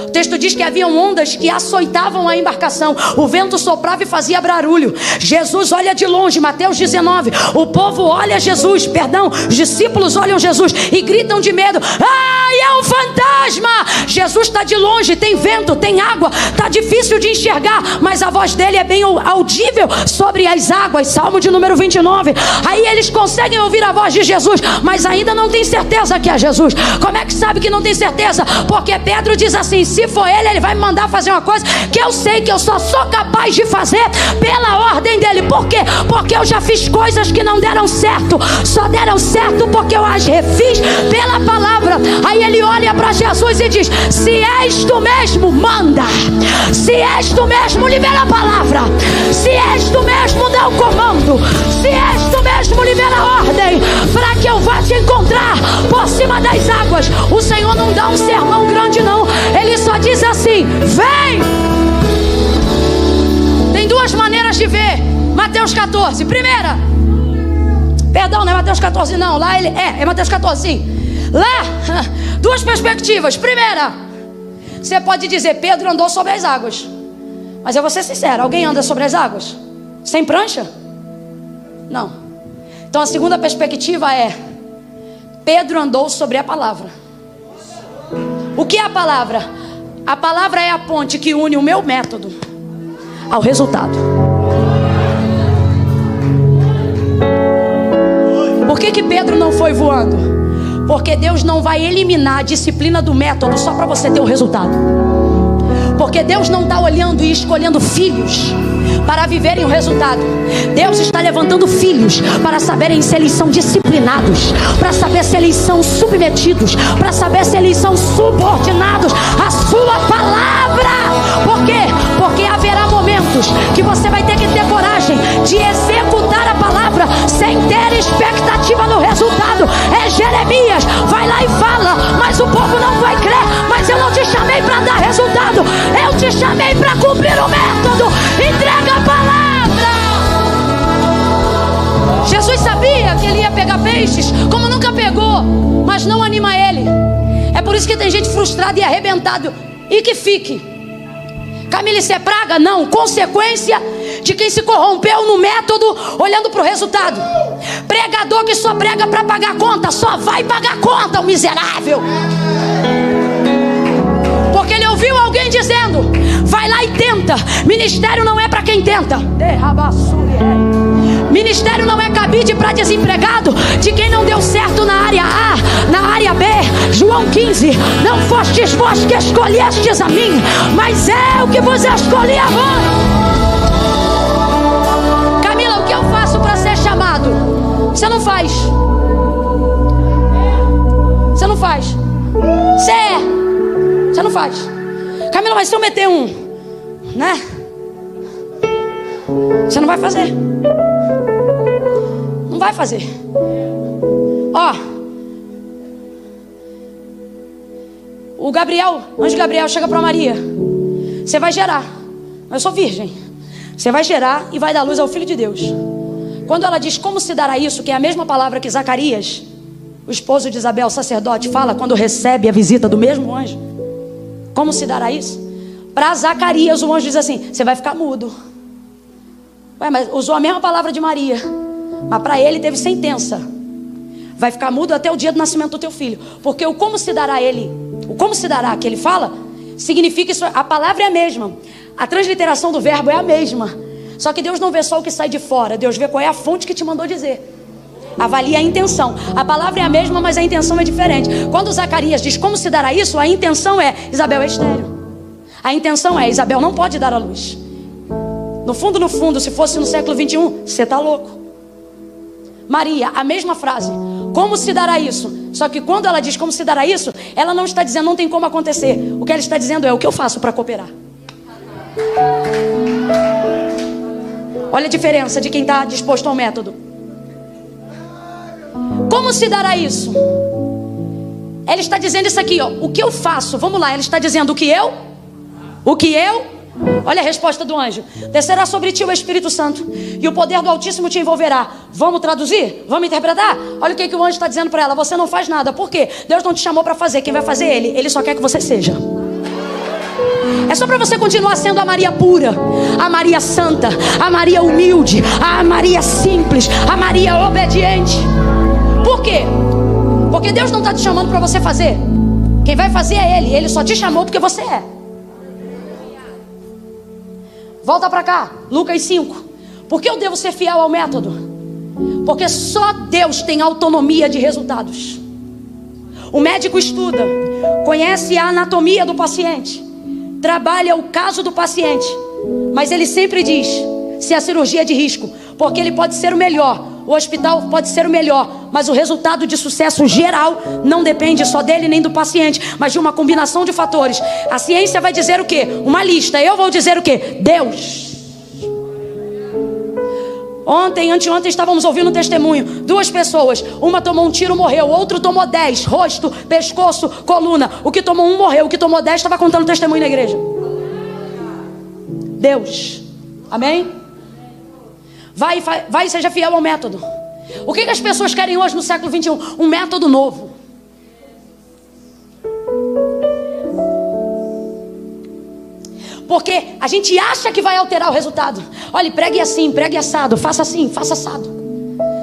O texto diz que haviam ondas que açoitavam a embarcação. O vento soprava e fazia barulho. Jesus olha de longe, Mateus 19. O povo olha Jesus, os discípulos olham Jesus e gritam de medo. Ai, é um fantasma! Jesus está de longe, tem vento, tem água, está difícil de enxergar, mas a voz dele é bem audível sobre as águas. Salmo de número 29. Aí eles conseguem ouvir a voz de Jesus, mas ainda não tem certeza que é Jesus. Como é que sabe que não tem certeza? Porque Pedro diz assim, se for ele vai me mandar fazer uma coisa que eu sei que eu só sou capaz de fazer pela ordem dele. Por quê? Porque eu já fiz coisas que não deram certo, só deram certo porque eu as refiz pela palavra. Aí ele olha para Jesus e diz, se és tu mesmo, manda. Se és tu mesmo, libera a palavra. Se és tu mesmo, dá o comando. Se és tu mesmo, libera a ordem para que eu vá te encontrar por cima das águas. O Senhor não dá um sermão grande não, ele só diz assim, vem. Tem 2 maneiras de ver Mateus 14. Primeira, perdão, não é Mateus 14 não, lá ele é Mateus 14 sim. Lá, 2 perspectivas. Primeira, você pode dizer, Pedro andou sobre as águas. Mas eu vou ser sincero, alguém anda sobre as águas sem prancha? Não. Então a segunda perspectiva é, Pedro andou sobre a palavra. O que é a palavra? A palavra é a ponte que une o meu método ao resultado. Por que Pedro não foi voando? Porque Deus não vai eliminar a disciplina do método só para você ter o resultado. Porque Deus não está olhando e escolhendo filhos para viverem o resultado. Deus está levantando filhos para saberem se eles são disciplinados, para saber se eles são submetidos, para saber se eles são subordinados à sua palavra. Por quê? Porque haverá momentos que você vai ter que ter coragem de executar a palavra sem ter expectativa no resultado. É Jeremias, vai lá e fala, mas o povo não vai crer. Mas eu não te chamei para dar resultado, eu te chamei para cumprir o método. Entrega a palavra. Jesus sabia que ele ia pegar peixes como nunca pegou, mas não anima ele. É por isso que tem gente frustrada e arrebentado. E que fique. Camila, isso é praga? Não, consequência de quem se corrompeu no método, olhando para o resultado. Pregador que só prega para pagar conta, só vai pagar conta, o miserável. Porque ele ouviu alguém dizendo, vai lá e tenta. Ministério não é para quem tenta. Ministério não é cabide para desempregado, de quem não deu certo na área A, na área B. João 15, não fostes vós que escolhestes a mim, mas eu que vos escolhi a vós. Camila, o que eu faço para ser chamado? Você não faz. Você não faz. Você não faz. Camila, mas se eu meter né? Você não vai fazer. Não vai fazer. Ó, o anjo Gabriel chega para Maria. Você vai gerar. Eu sou virgem. Você vai gerar e vai dar luz ao Filho de Deus. Quando ela diz como se dará isso, que é a mesma palavra que Zacarias, o esposo de Isabel, sacerdote, fala quando recebe a visita do mesmo anjo. Como se dará isso? Para Zacarias o anjo diz assim, você vai ficar mudo. Ué, mas usou a mesma palavra de Maria, mas para ele teve sentença. Vai ficar mudo até o dia do nascimento do teu filho. Porque o como se dará ele, o como se dará que ele fala, significa isso, a palavra é a mesma, a transliteração do verbo é a mesma. Só que Deus não vê só o que sai de fora, Deus vê qual é a fonte que te mandou dizer. Avalia a intenção. A palavra é a mesma, mas a intenção é diferente. Quando Zacarias diz como se dará isso, a intenção é, Isabel é estéril. A intenção é, Isabel não pode dar à luz. No fundo, se fosse no século 21, você está louco. Maria, a mesma frase. Como se dará isso? Só que quando ela diz como se dará isso, ela não está dizendo não tem como acontecer. O que ela está dizendo é o que eu faço para cooperar. Olha a diferença de quem está disposto ao método. Como se dará isso? Ela está dizendo isso aqui, ó. O que eu faço? Vamos lá, ela está dizendo o que eu? Olha a resposta do anjo. Descerá sobre ti o Espírito Santo e o poder do Altíssimo te envolverá. Vamos traduzir? Vamos interpretar? Olha o que o anjo está dizendo para ela. Você não faz nada. Por quê? Deus não te chamou para fazer. Quem vai fazer é Ele. Ele só quer que você seja. É só para você continuar sendo a Maria pura, a Maria santa, a Maria humilde, a Maria simples, a Maria obediente. Por quê? Porque Deus não está te chamando para você fazer. Quem vai fazer é Ele. Ele só te chamou porque você é. Volta para cá, Lucas 5. Por que eu devo ser fiel ao método? Porque só Deus tem autonomia de resultados. O médico estuda, conhece a anatomia do paciente, trabalha o caso do paciente, mas ele sempre diz se a cirurgia é de risco, porque ele pode ser o melhor, o hospital pode ser o melhor, mas o resultado de sucesso geral não depende só dele nem do paciente, mas de uma combinação de fatores. A ciência vai dizer o quê? Uma lista. Eu vou dizer o quê? Deus. Anteontem estávamos ouvindo um testemunho. 2 pessoas, uma tomou um tiro, morreu. Outro tomou 10, rosto, pescoço, coluna. O que tomou 1 morreu, o que tomou 10 estava contando testemunho na igreja. Deus. Amém? Vai e seja fiel ao método. O que as pessoas querem hoje no século 21? Um método novo. Porque a gente acha que vai alterar o resultado. Olha, pregue assim, pregue assado, faça assim, faça assado.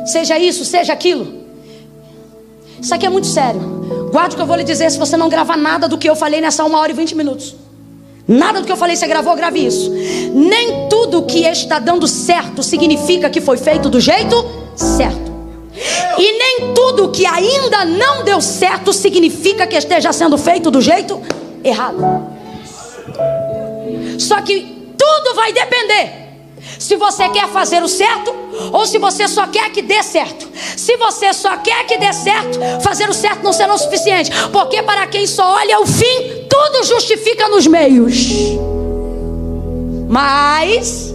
Seja isso, seja aquilo. Isso aqui é muito sério. Guarde o que eu vou lhe dizer. Se você não gravar nada do que eu falei nessa 1 hora e 20 minutos, nada do que eu falei você gravou, grave isso. Nem tudo que está dando certo significa que foi feito do jeito certo. E nem tudo que ainda não deu certo significa que esteja sendo feito do jeito errado. Só que tudo vai depender se você quer fazer o certo ou se você só quer que dê certo. Se você só quer que dê certo, fazer o certo não será o suficiente, porque para quem só olha o fim, tudo justifica nos meios. Mas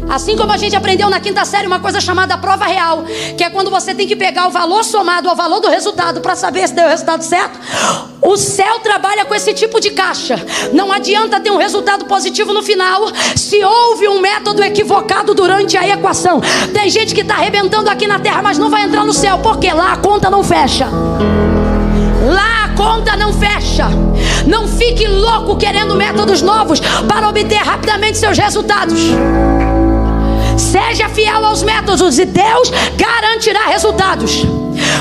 assim como a gente aprendeu na 5ª série uma coisa chamada prova real, que é quando você tem que pegar o valor somado ao valor do resultado para saber se deu o resultado certo. O céu trabalha com esse tipo de caixa. Não adianta ter um resultado positivo no final se houve um método equivocado durante a equação. Tem gente que está arrebentando aqui na terra, mas não vai entrar no céu, porque lá a conta não fecha. Lá a conta não fecha. Não fique louco querendo métodos novos para obter rapidamente seus resultados. Seja fiel aos métodos e Deus garantirá resultados.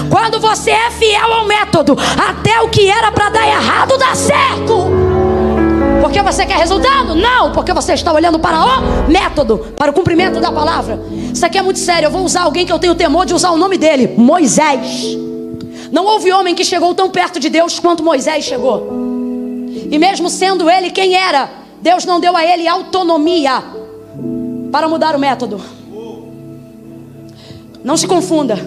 Quando você é fiel ao método, até o que era para dar errado dá certo. Porque você quer resultado? Não, porque você está olhando para o método, para o cumprimento da palavra. Isso aqui é muito sério. Eu vou usar alguém que eu tenho temor de usar o nome dele: Moisés. Não houve homem que chegou tão perto de Deus quanto Moisés chegou. E mesmo sendo ele quem era, Deus não deu a ele autonomia para mudar o método. Não se confunda.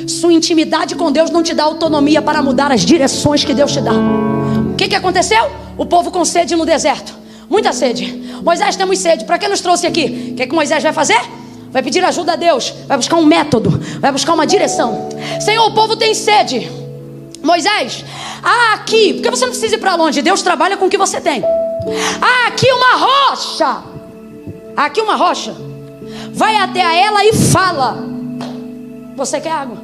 Sua intimidade com Deus não te dá autonomia para mudar as direções que Deus te dá. O que aconteceu? O povo com sede no deserto. Muita sede. Moisés, temos sede. Para que nos trouxe aqui? O que Moisés vai fazer? Vai pedir ajuda a Deus. Vai buscar um método. Vai buscar uma direção. Senhor, o povo tem sede. Moisés, aqui. Porque você não precisa ir para longe. Deus trabalha com o que você tem. Aqui uma rocha. Aqui uma rocha. Vai até a ela e fala. Você quer água?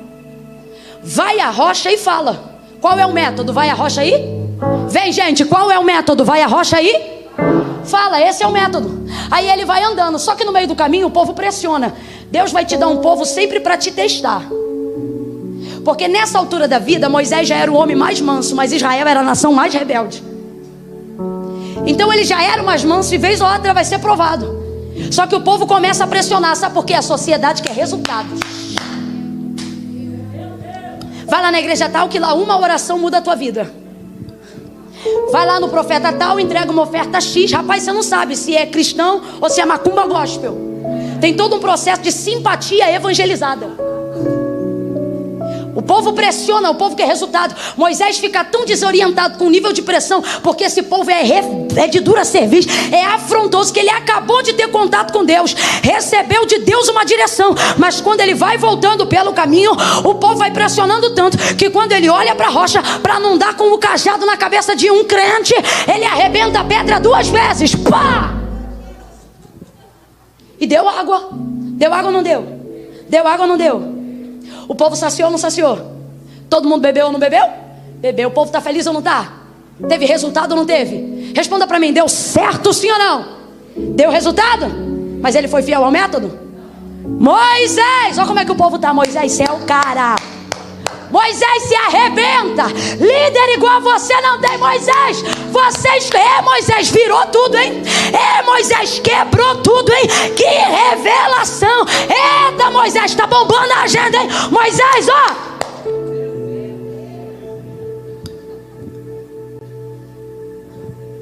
Vai à rocha e fala. Qual é o método? Vai à rocha aí? Vem, gente, qual é o método? Vai à rocha aí? Fala, esse é o método. Aí ele vai andando. Só que no meio do caminho o povo pressiona. Deus vai te dar um povo sempre para te testar. Porque nessa altura da vida Moisés já era o homem mais manso, mas Israel era a nação mais rebelde. Então ele já era o mais manso e vez ou outra vai ser provado. Só que o povo começa a pressionar. Sabe por quê? A sociedade quer resultados. Vai lá na igreja tal que lá uma oração muda a tua vida. Vai lá no profeta tal, entrega uma oferta X. Rapaz, você não sabe se é cristão ou se é macumba gospel. Tem todo um processo de simpatia evangelizada. O povo pressiona, o povo quer resultado. Moisés fica tão desorientado com o nível de pressão, porque esse povo é de dura serviço, é afrontoso, que ele acabou de ter contato com Deus, recebeu de Deus uma direção, mas quando ele vai voltando pelo caminho, o povo vai pressionando tanto, que quando ele olha para a rocha, para não dar com o cajado na cabeça de um crente, ele arrebenta a pedra 2 vezes. Pá! E deu água. Deu água ou não deu? Deu água ou não deu? O povo saciou ou não saciou? Todo mundo bebeu ou não bebeu? Bebeu. O povo está feliz ou não está? Teve resultado ou não teve? Responda para mim, deu certo sim ou não? Deu resultado? Mas ele foi fiel ao método? Moisés, olha como é que o povo está. Moisés, você é o cara. Moisés se arrebenta. Líder igual a você não tem. Moisés, Moisés virou tudo, hein? Moisés quebrou tudo, hein? Que revelação. Eita, Moisés, tá bombando a agenda, hein? Moisés, ó.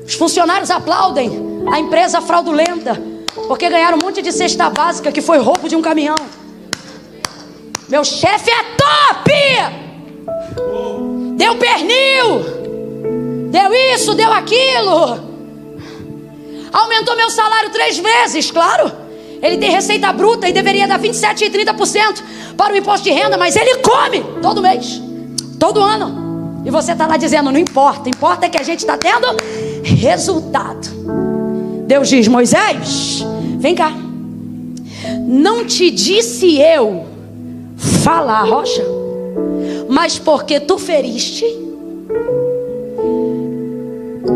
Os funcionários aplaudem a empresa fraudulenta, porque ganharam um monte de cesta básica que foi roubo de um caminhão. Meu chefe é top! Deu pernil, deu isso, deu aquilo, aumentou meu salário 3 vezes, claro. Ele tem receita bruta e deveria dar 27% e 30% para o imposto de renda, mas ele come todo mês, todo ano. E você está lá dizendo, não importa, importa é que a gente está tendo resultado. Deus diz, Moisés, vem cá, não te disse eu falar, rocha, mas porque tu feriste,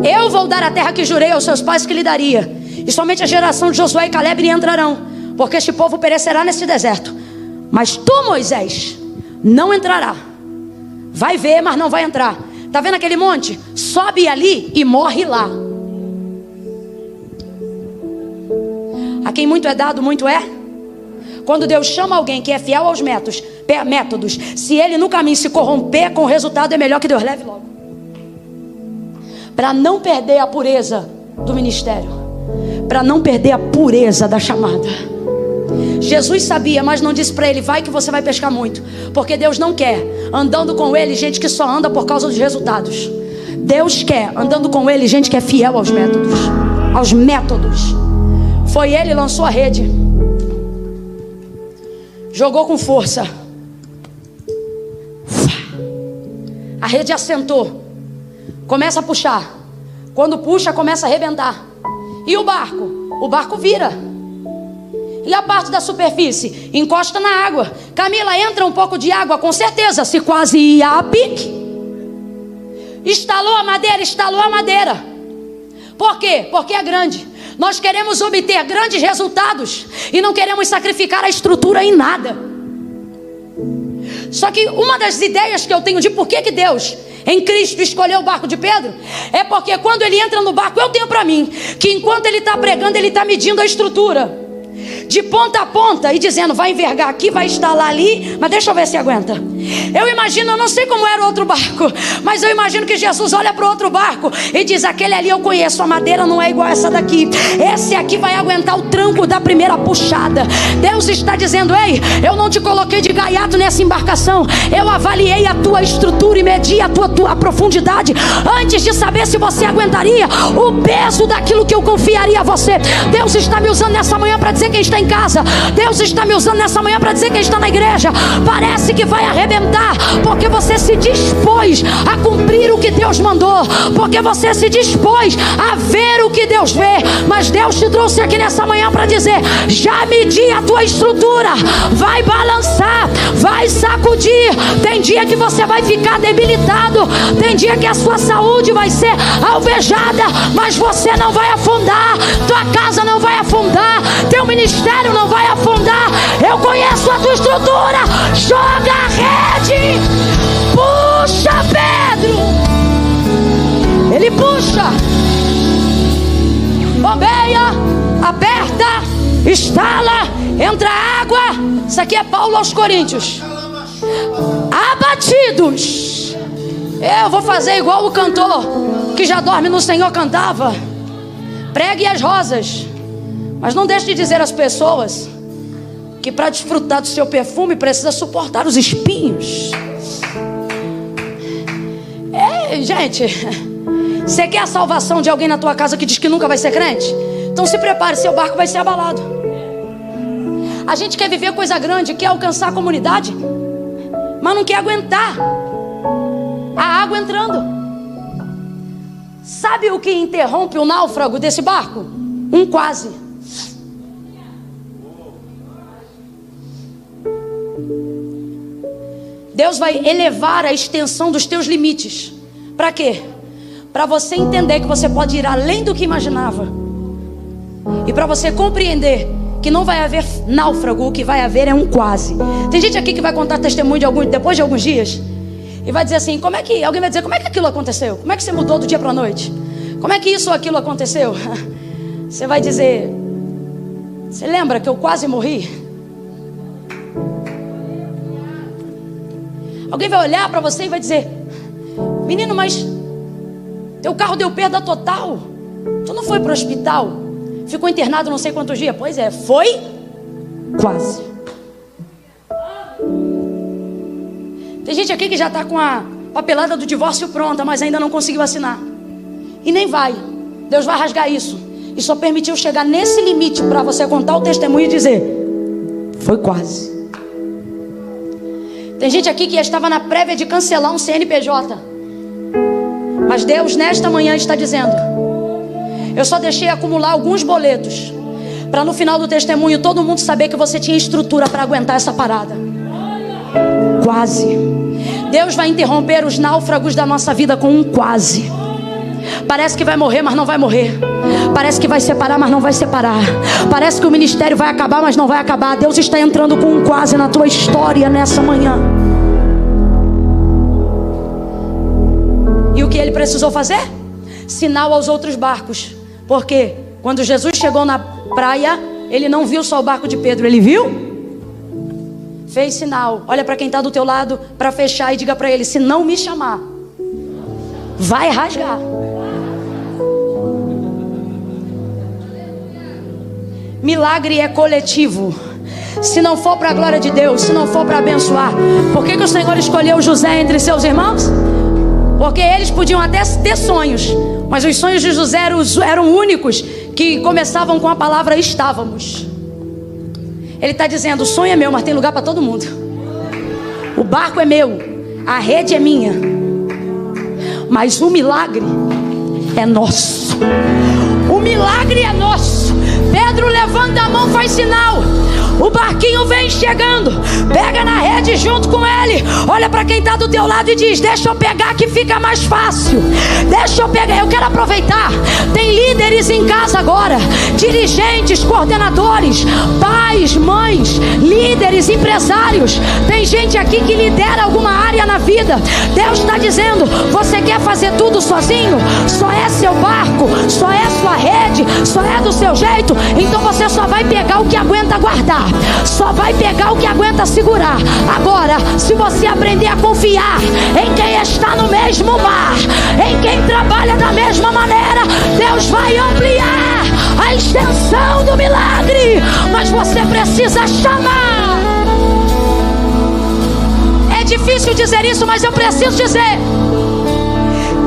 eu vou dar a terra que jurei aos seus pais que lhe daria, e somente a geração de Josué e Caleb lhe entrarão, porque este povo perecerá neste deserto. Mas tu, Moisés, não entrará. Vai ver, mas não vai entrar. Tá vendo aquele monte? Sobe ali e morre lá. A quem muito é dado, muito é. Quando Deus chama alguém que é fiel aos métodos, se ele no caminho se corromper com o resultado, é melhor que Deus leve logo, para não perder a pureza do ministério, para não perder a pureza da chamada. Jesus sabia, mas não disse para ele, vai que você vai pescar muito, porque Deus não quer andando com ele gente que só anda por causa dos resultados. Deus quer andando com ele gente que é fiel aos métodos. Foi ele, lançou a rede, jogou com força, a rede assentou, começa a puxar. Quando puxa, começa a arrebentar. E o barco vira. E a parte da superfície encosta na água. Camila, entra um pouco de água, com certeza, se quase ia a pique. Estalou a madeira. Por quê? Porque é grande. Nós queremos obter grandes resultados e não queremos sacrificar a estrutura em nada. Só que uma das ideias que eu tenho de por que Deus em Cristo escolheu o barco de Pedro, é porque quando ele entra no barco, eu tenho para mim que enquanto ele está pregando, ele está medindo a estrutura de ponta a ponta e dizendo, vai envergar aqui, vai instalar ali, mas deixa eu ver se aguenta. Eu imagino, eu não sei como era o outro barco, mas eu imagino que Jesus olha para o outro barco e diz, aquele ali eu conheço, a madeira não é igual a essa daqui, esse aqui vai aguentar o tranco da primeira puxada. Deus está dizendo, ei, eu não te coloquei de gaiato nessa embarcação, eu avaliei a tua estrutura e medi a tua profundidade antes de saber se você aguentaria o peso daquilo que eu confiaria a você. Deus está me usando nessa manhã para dizer quem está em casa, Deus está me usando nessa manhã para dizer quem está na igreja. Parece que vai arrebentar, porque você se dispôs a cumprir o que Deus mandou, porque você se dispôs a ver o que Deus vê. Mas Deus te trouxe aqui nessa manhã para dizer, já medi a tua estrutura, vai balançar, vai sacudir. Tem dia que você vai ficar debilitado, tem dia que a sua saúde vai ser alvejada, mas você não vai afundar, tua casa não vai afundar, teu ministério não vai afundar. Eu conheço a tua estrutura. Joga a rede, puxa, Pedro. Ele puxa, bombeia, aperta, estala, entra água. Isso aqui é Paulo aos Coríntios. Abatidos, Eu vou fazer igual o cantor que já dorme no Senhor cantava: pregue as rosas. Mas não deixe de dizer às pessoas que para desfrutar do seu perfume precisa suportar os espinhos. Gente, você quer a salvação de alguém na tua casa que diz que nunca vai ser crente? Então se prepare, seu barco vai ser abalado. A gente quer viver coisa grande, quer alcançar a comunidade, mas não quer aguentar a água entrando. Sabe o que interrompe o náufrago desse barco? Um quase. Deus vai elevar a extensão dos teus limites. Para quê? Para você entender que você pode ir além do que imaginava. E para você compreender que não vai haver náufrago, o que vai haver é um quase. Tem gente aqui que vai contar testemunho depois de alguns dias e vai dizer assim: alguém vai dizer, como é que aquilo aconteceu? Como é que você mudou do dia para a noite? Como é que isso ou aquilo aconteceu? Você vai dizer: você lembra que eu quase morri? Alguém vai olhar para você e vai dizer: menino, mas teu carro deu perda total. Tu não foi para o hospital? Ficou internado não sei quantos dias? Pois é, foi quase. Tem gente aqui que já está com a papelada do divórcio pronta, mas ainda não conseguiu assinar. E nem vai. Deus vai rasgar isso. E só permitiu chegar nesse limite para você contar o testemunho e dizer: foi quase. Tem gente aqui que estava na prévia de cancelar um CNPJ, mas Deus nesta manhã está dizendo: eu só deixei acumular alguns boletos para no final do testemunho todo mundo saber que você tinha estrutura para aguentar essa parada. Quase. Deus vai interromper os náufragos da nossa vida com um quase. Parece que vai morrer, mas não vai morrer. Parece que vai separar, mas não vai separar. Parece que o ministério vai acabar, mas não vai acabar. Deus está entrando com um quase na tua história nessa manhã. E o que ele precisou fazer? Sinal aos outros barcos. Porque quando Jesus chegou na praia, ele não viu só o barco de Pedro, ele viu? Fez sinal. Olha para quem está do teu lado para fechar e diga para ele: se não me chamar, vai rasgar. Milagre é coletivo. Se não for para a glória de Deus, se não for para abençoar. Por que o Senhor escolheu José entre seus irmãos? Porque eles podiam até ter sonhos, mas os sonhos de José eram únicos, que começavam com a palavra estávamos. Ele está dizendo: o sonho é meu, mas tem lugar para todo mundo. O barco é meu, a rede é minha, mas o milagre é nosso. O milagre é nosso. Pedro levanta a mão, faz sinal. O barquinho vem chegando. Pega na rede junto com ele. Olha para quem está do teu lado e diz: deixa eu pegar que fica mais fácil. Deixa eu pegar. Eu quero aproveitar. Tem líderes em casa agora, dirigentes, coordenadores, pais, mães, líderes, empresários. Tem gente aqui que lidera alguma área na vida. Deus está dizendo: você quer fazer tudo sozinho? Só é seu barco, só é sua rede, só é do seu jeito. Então você só vai pegar o que aguenta guardar, só vai pegar o que aguenta segurar. Agora, se você aprender a confiar em quem está no mesmo mar, em quem trabalha da mesma maneira, Deus vai ampliar a extensão do milagre. Mas você precisa chamar. É difícil dizer isso, mas eu preciso dizer: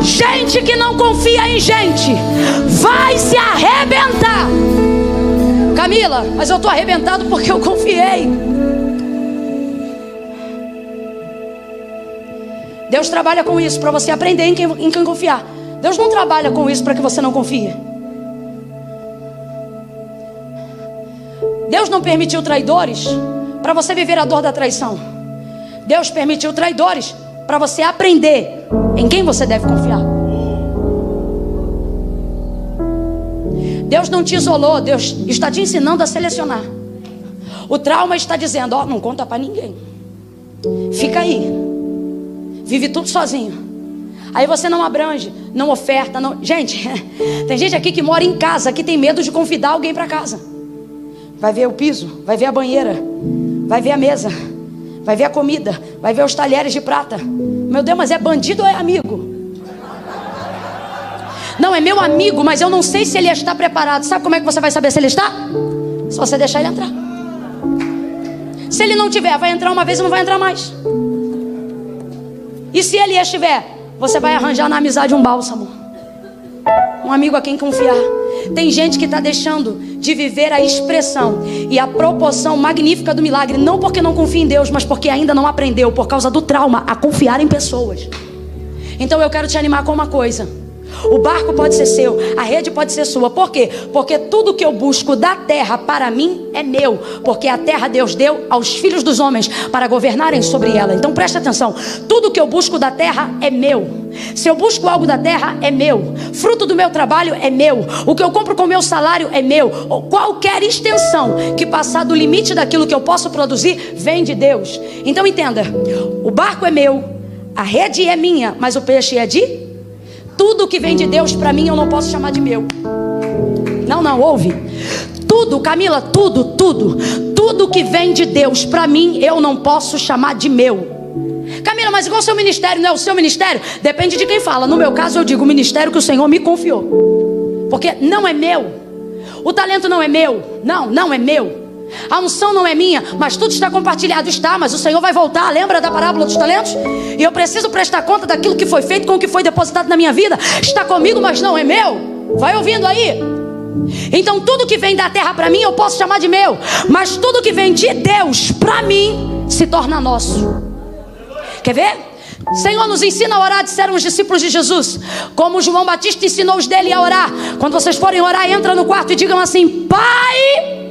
gente que não confia em gente vai se arrebentar. Camila, mas eu estou arrebentado porque eu confiei. Deus trabalha com isso para você aprender em quem confiar. Deus não trabalha com isso para que você não confie. Deus não permitiu traidores para você viver a dor da traição. Deus permitiu traidores para você aprender em quem você deve confiar. Deus não te isolou, Deus está te ensinando a selecionar. O trauma está dizendo: ó, não conta para ninguém. Fica aí. Vive tudo sozinho. Aí você não abrange, não oferta, não... Gente, tem gente aqui que mora em casa, que tem medo de convidar alguém para casa. Vai ver o piso, vai ver a banheira, vai ver a mesa, vai ver a comida, Vai ver os talheres de prata. Meu Deus, mas é bandido ou é amigo? Não, é meu amigo, mas eu não sei se ele está preparado. Sabe como é que você vai saber se ele está? Se você deixar ele entrar. Se ele não tiver, vai entrar uma vez e não vai entrar mais. E se ele estiver, você vai arranjar na amizade um bálsamo, um amigo a quem confiar. Tem gente que está deixando de viver a expressão e a proporção magnífica do milagre, não porque não confia em Deus, mas porque ainda não aprendeu, por causa do trauma, a confiar em pessoas. Então eu quero te animar com uma coisa: o barco pode ser seu, a rede pode ser sua. Por quê? Porque tudo que eu busco da terra para mim é meu. Porque a terra Deus deu aos filhos dos homens para governarem sobre ela. Então preste atenção: tudo que eu busco da terra é meu. Se eu busco algo da terra, é meu. Fruto do meu trabalho é meu. O que eu compro com o meu salário é meu. Qualquer extensão que passar do limite daquilo que eu posso produzir vem de Deus. Então entenda: o barco é meu, a rede é minha, mas o peixe é de... Tudo que vem de Deus para mim eu não posso chamar de meu. Não, ouve. Tudo, Camila, tudo que vem de Deus para mim eu não posso chamar de meu. Camila, mas igual o seu ministério, não é o seu ministério? Depende de quem fala. No meu caso eu digo o ministério que o Senhor me confiou. Porque não é meu. O talento não é meu. Não é meu. A unção não é minha, mas tudo está compartilhado. Está, mas o Senhor vai voltar. Lembra da parábola dos talentos? E eu preciso prestar conta daquilo que foi feito com o que foi depositado na minha vida. Está comigo, mas não é meu. Vai ouvindo aí. Então tudo que vem da terra para mim eu posso chamar de meu, mas tudo que vem de Deus para mim se torna nosso. Quer ver? Senhor, nos ensina a orar, disseram os discípulos de Jesus, como João Batista ensinou os dele a orar. Quando vocês forem orar, entra no quarto e digam assim: Pai...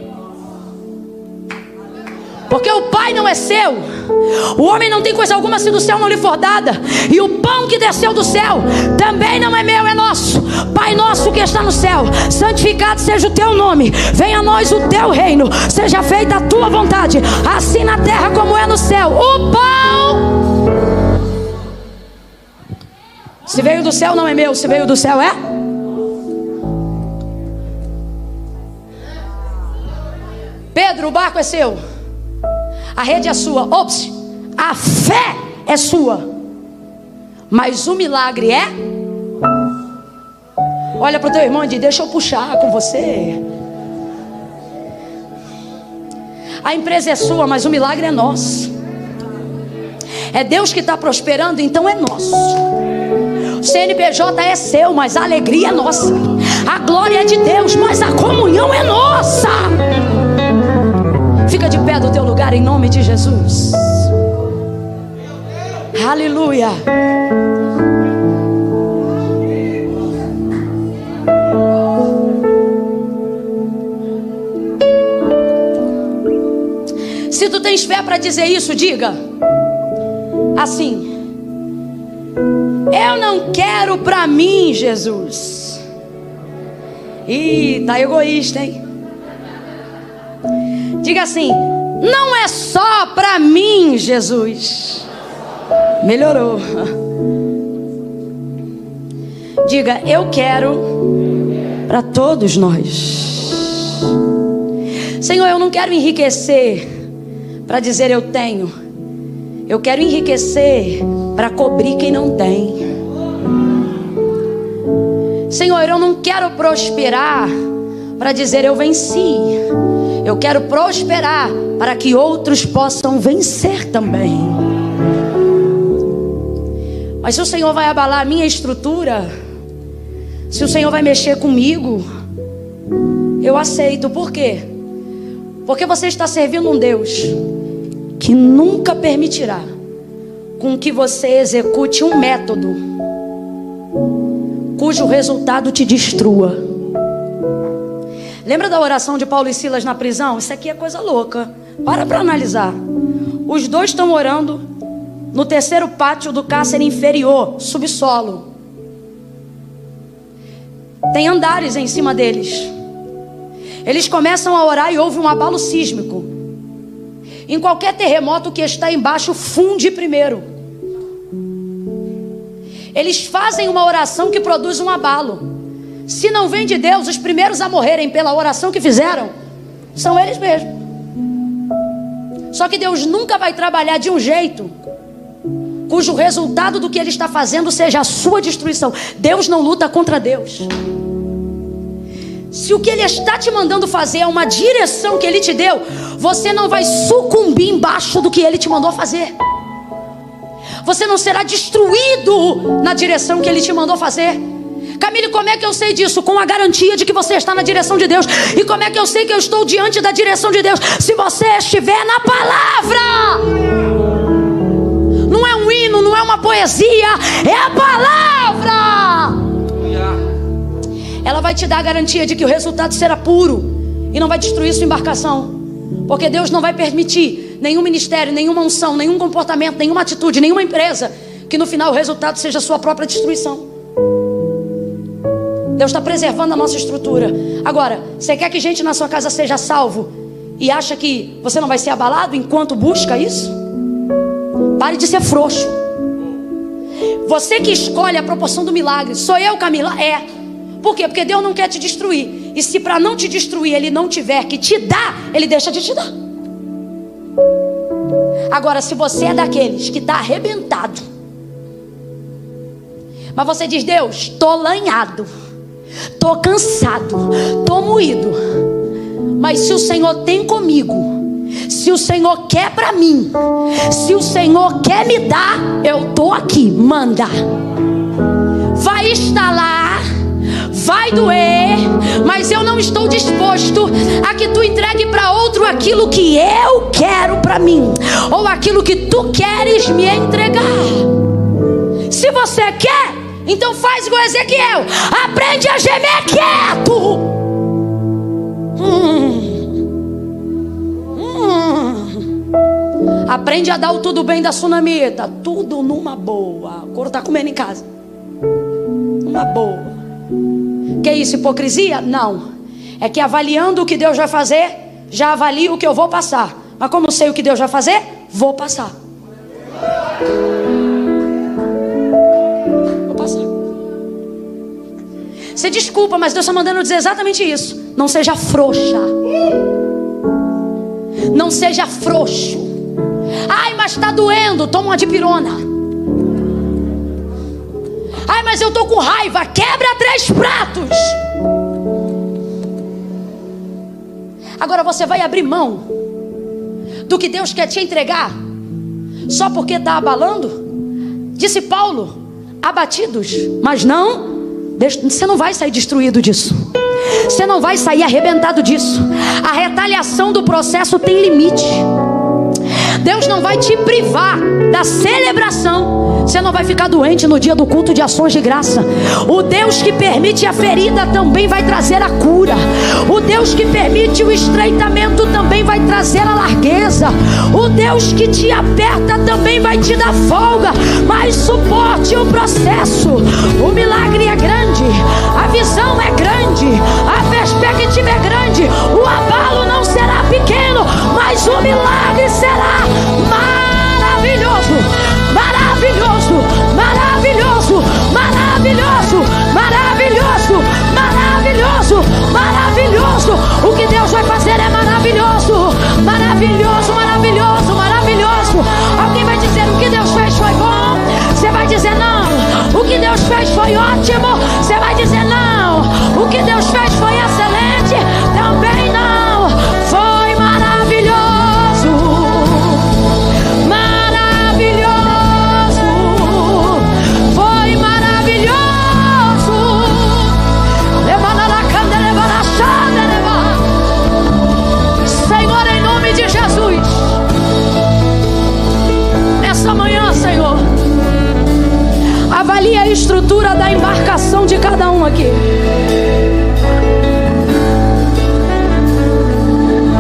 Porque o Pai não é seu. O homem não tem coisa alguma se do céu não lhe for dada. E o pão que desceu do céu também não é meu, é nosso. Pai nosso que está no céu, santificado seja o teu nome. Venha a nós o teu reino. Seja feita a tua vontade, assim na terra como é no céu. O pão, se veio do céu não é meu, se veio do céu é... Pedro, o barco é seu, a rede é sua. Ops, a fé é sua, mas o milagre é... Olha para o teu irmão e diz: deixa eu puxar com você. A empresa é sua, mas o milagre é nosso. É Deus que está prosperando, então é nosso. O CNPJ é seu, mas a alegria é nossa. A glória é de Deus, mas a comunhão é nossa. Fica de pé do teu lugar em nome de Jesus. Aleluia. Se tu tens fé para dizer isso, diga assim: eu não quero para mim, Jesus. Ih, tá egoísta, hein? Diga assim: não é só para mim, Jesus. Melhorou. Diga: eu quero para todos nós. Senhor, eu não quero enriquecer para dizer eu tenho. Eu quero enriquecer para cobrir quem não tem. Senhor, eu não quero prosperar para dizer eu venci. Eu quero prosperar para que outros possam vencer também. Mas se o Senhor vai abalar a minha estrutura, se o Senhor vai mexer comigo, eu aceito. Por quê? Porque você está servindo um Deus que nunca permitirá com que você execute um método cujo resultado te destrua. Lembra da oração de Paulo e Silas na prisão? Isso aqui é coisa louca. Para analisar. Os dois estão orando no terceiro pátio do cárcere inferior, subsolo. Tem andares em cima deles. Eles começam a orar e houve um abalo sísmico. Em qualquer terremoto, o que está embaixo funde primeiro. Eles fazem uma oração que produz um abalo. Se não vem de Deus, os primeiros a morrerem pela oração que fizeram são eles mesmos. Só que Deus nunca vai trabalhar de um jeito cujo resultado do que ele está fazendo seja a sua destruição. Deus não luta contra Deus. Se o que ele está te mandando fazer é uma direção que ele te deu, você não vai sucumbir embaixo do que ele te mandou fazer. Você não será destruído na direção que ele te mandou fazer. Camille, como é que eu sei disso? Com a garantia de que você está na direção de Deus. E como é que eu sei que eu estou diante da direção de Deus? Se você estiver na palavra. Não é um hino, não é uma poesia, é a palavra. Ela vai te dar a garantia de que o resultado será puro e não vai destruir sua embarcação. Porque Deus não vai permitir nenhum ministério, nenhuma unção, nenhum comportamento, nenhuma atitude, nenhuma empresa, que no final o resultado seja a sua própria destruição. Deus está preservando a nossa estrutura. Agora, você quer que gente na sua casa seja salvo e acha que você não vai ser abalado enquanto busca isso? Pare de ser frouxo. Você que escolhe a proporção do milagre. Sou eu, Camila? É. Por quê? Porque Deus não quer te destruir. E se para não te destruir Ele não tiver que te dar, Ele deixa de te dar. Agora, se você é daqueles que está arrebentado, mas você diz: Deus, estou lanhado, estou cansado, estou moído, mas se o Senhor tem comigo, se o Senhor quer para mim, se o Senhor quer me dar, eu estou aqui, manda. Vai estalar, vai doer, mas eu não estou disposto a que tu entregue para outro aquilo que eu quero para mim, ou aquilo que tu queres me entregar. Se você quer, então faz igual Ezequiel, aprende a gemer quieto. Aprende a dar o tudo bem da sunamita, tudo numa boa. O couro está comendo em casa, numa boa. Que é isso, hipocrisia? Não. É que avaliando o que Deus vai fazer, já avalio o que eu vou passar. Mas como eu sei o que Deus vai fazer, vou passar. Vou passar. Você desculpa, mas Deus está mandando dizer exatamente isso. Não seja frouxa. Não seja frouxo. Ai, mas está doendo, toma uma dipirona. Ai, mas eu estou com raiva, quebra 3 pratos. Agora você vai abrir mão do que Deus quer te entregar só porque está abalando? Disse Paulo: abatidos, mas não, você não vai sair destruído disso. Você não vai sair arrebentado disso. A retaliação do processo tem limite. Deus não vai te privar da celebração. Você não vai ficar doente no dia do culto de ações de graça. O Deus que permite a ferida também vai trazer a cura. O Deus que permite o estreitamento também vai trazer a largueza. O Deus que te aperta também vai te dar folga. Mas suporte o processo. O milagre é grande, a visão é grande, a perspectiva é grande. O abalo não será pequeno, mas o milagre será maravilhoso, maravilhoso, maravilhoso, maravilhoso, maravilhoso, maravilhoso, maravilhoso. O que Deus vai fazer é maravilhoso, maravilhoso, maravilhoso, maravilhoso. Alguém vai dizer: o que Deus fez foi bom. Você vai dizer: não. O que Deus fez foi ótimo. Você vai dizer: não. O que Deus fez foi excelente. Também não. Foi maravilhoso, maravilhoso, foi maravilhoso. Senhor, em nome de Jesus, nessa manhã, Senhor, avalie a estrutura da embarcação de cada um aqui.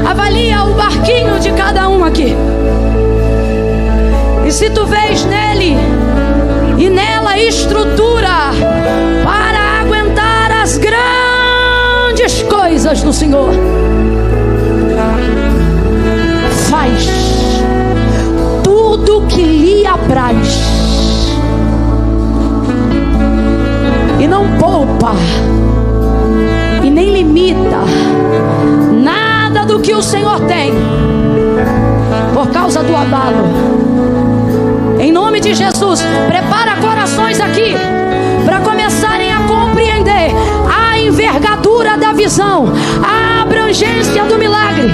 Avalia o barquinho de cada um aqui. E se tu vês nele e nela estrutura para aguentar as grandes coisas do Senhor, faz tudo que lhe apraz e não poupa e nem limita nada do que o Senhor tem por causa do abalo. Em nome de Jesus, prepara corações aqui para começarem a compreender a envergadura da visão, a abrangência do milagre.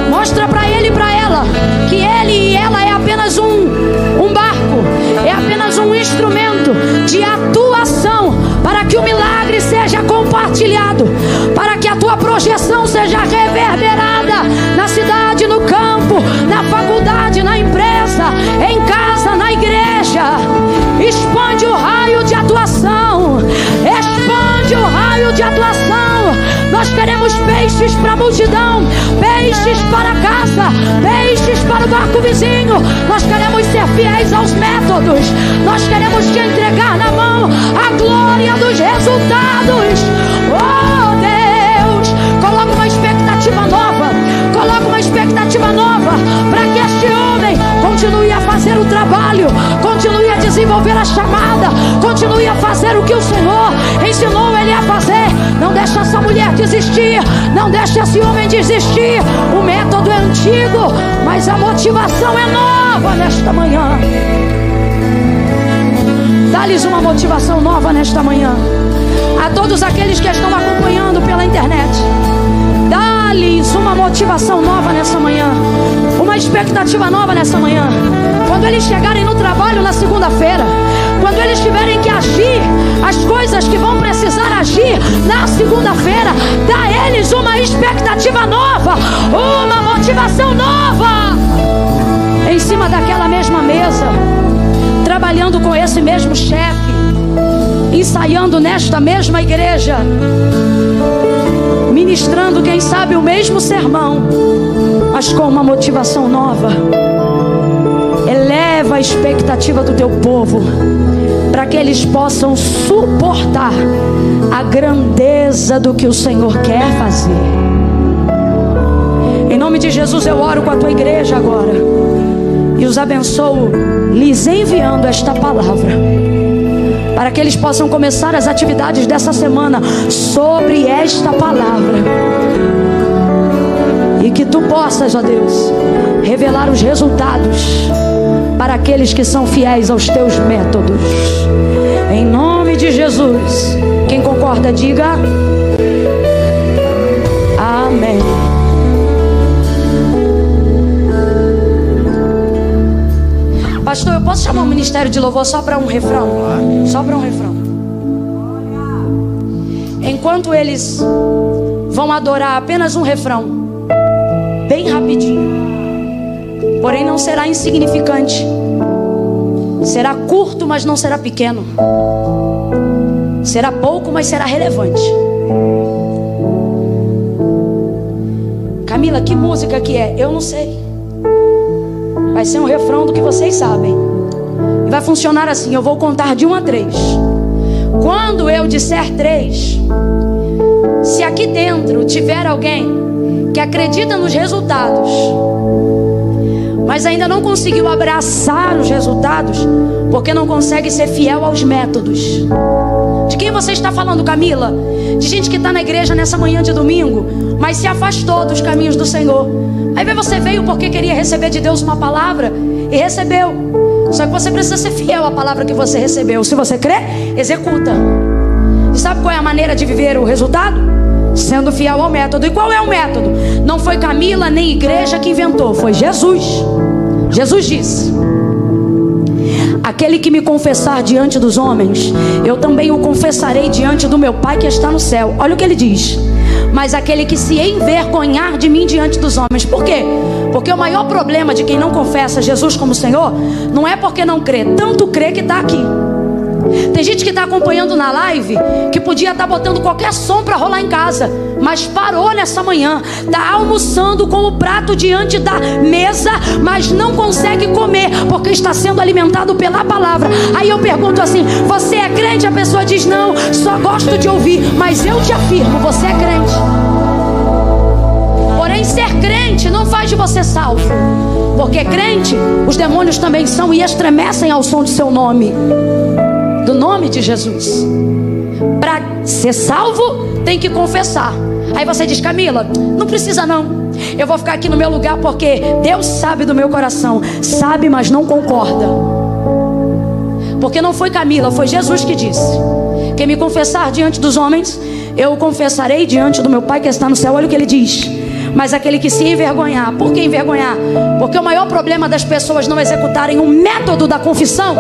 Mostra para ele e para ela que ele e ela é apenas um barco, é apenas um instrumento de atuação para que o milagre seja compartilhado, para que a tua projeção seja reverberada na cidade, no campo, na faculdade, na empresa, em casa, na igreja. Expande o raio de atuação, expande o raio de atuação. Nós queremos peixes para a multidão, peixes para casa, peixes para o barco vizinho. Nós queremos ser fiéis aos métodos, nós queremos te entregar na mão a glória dos resultados. Oh Deus, coloca uma expectativa nova, coloca uma expectativa nova para que este homem continue a fazer o trabalho, continue a desenvolver a chamada, continue a fazer o que o Senhor ensinou ele a fazer. Não deixa essa mulher desistir, não deixa esse homem desistir. O método é antigo, mas a motivação é nova nesta manhã. Dá-lhes uma motivação nova nesta manhã. A todos aqueles que estão acompanhando pela internet, dá-lhes uma motivação nova nessa manhã, uma expectativa nova nessa manhã. Quando eles chegarem no trabalho na segunda-feira, quando eles tiverem que agir as coisas que vão precisar agir na segunda-feira, dá a eles uma expectativa nova, uma motivação nova. Em cima daquela mesma mesa, trabalhando com esse mesmo chefe, ensaiando nesta mesma igreja, ministrando, quem sabe, o mesmo sermão, mas com uma motivação nova. Eleva a expectativa do teu povo, para que eles possam suportar a grandeza do que o Senhor quer fazer. Em nome de Jesus eu oro com a tua igreja agora e os abençoo, lhes enviando esta palavra, para que eles possam começar as atividades dessa semana sobre esta palavra, e que tu possas, ó Deus, revelar os resultados para aqueles que são fiéis aos teus métodos. Em nome de Jesus. Quem concorda, diga amém. Pastor, eu posso chamar o ministério de louvor só para um refrão? Só para um refrão. Enquanto eles vão adorar apenas um refrão, bem rapidinho, porém não será insignificante. Será curto, mas não será pequeno. Será pouco, mas será relevante. Camila, que música que é? Eu não sei. Vai ser um refrão do que vocês sabem. E vai funcionar assim, eu vou contar de 1 a 3. Quando eu disser 3, se aqui dentro tiver alguém que acredita nos resultados, mas ainda não conseguiu abraçar os resultados, porque não consegue ser fiel aos métodos. De quem você está falando, Camila? De gente que está na igreja nessa manhã de domingo, mas se afastou dos caminhos do Senhor. Aí você veio porque queria receber de Deus uma palavra e recebeu. Só que você precisa ser fiel à palavra que você recebeu. Se você crê, executa. E sabe qual é a maneira de viver o resultado? Sendo fiel ao método. E qual é o método? Não foi Camila nem igreja que inventou, foi Jesus. Jesus disse: aquele que me confessar diante dos homens, eu também o confessarei diante do meu Pai que está no céu. Olha o que ele diz: mas aquele que se envergonhar de mim diante dos homens. Por quê? Porque o maior problema de quem não confessa Jesus como Senhor não é porque não crê, tanto crê que está aqui. Tem gente que está acompanhando na live, que podia estar botando qualquer som para rolar em casa, mas parou nessa manhã, está almoçando com o prato diante da mesa, mas não consegue comer, porque está sendo alimentado pela palavra. Aí eu pergunto assim: você é crente? A pessoa diz: não, só gosto de ouvir. Mas eu te afirmo, você é crente. Porém, ser crente não faz de você salvo, porque crente, os demônios também são e estremecem ao som de seu nome, do nome de Jesus. Para ser salvo, tem que confessar. Aí você diz: Camila, não precisa não, eu vou ficar aqui no meu lugar porque Deus sabe do meu coração. Sabe, mas não concorda. Porque não foi Camila, foi Jesus que disse: quem me confessar diante dos homens, eu o confessarei diante do meu Pai que está no céu. Olha o que ele diz: mas aquele que se envergonhar. Por que envergonhar? Porque o maior problema das pessoas não executarem o método da confissão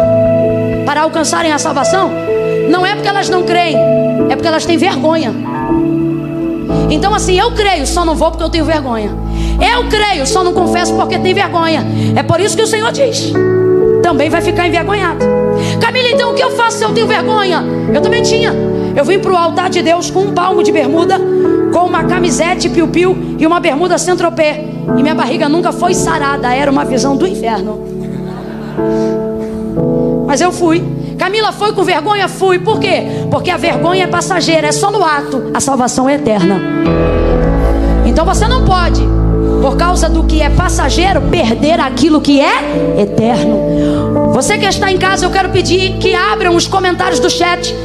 para alcançarem a salvação não é porque elas não creem, é porque elas têm vergonha. Então assim, eu creio, só não vou porque eu tenho vergonha. Eu creio, só não confesso porque tenho vergonha. É por isso que o Senhor diz: também vai ficar envergonhado. Camila, então o que eu faço se eu tenho vergonha? Eu também tinha. Eu vim para o altar de Deus com um palmo de bermuda, com uma camisete piu-piu e uma bermuda Saint-Tropez, e minha barriga nunca foi sarada. Era uma visão do inferno. Mas eu fui. Camila, foi com vergonha? Fui. Por quê? Porque a vergonha é passageira, é só no ato. A salvação é eterna. Então você não pode, por causa do que é passageiro, perder aquilo que é eterno. Você que está em casa, eu quero pedir que abram os comentários do chat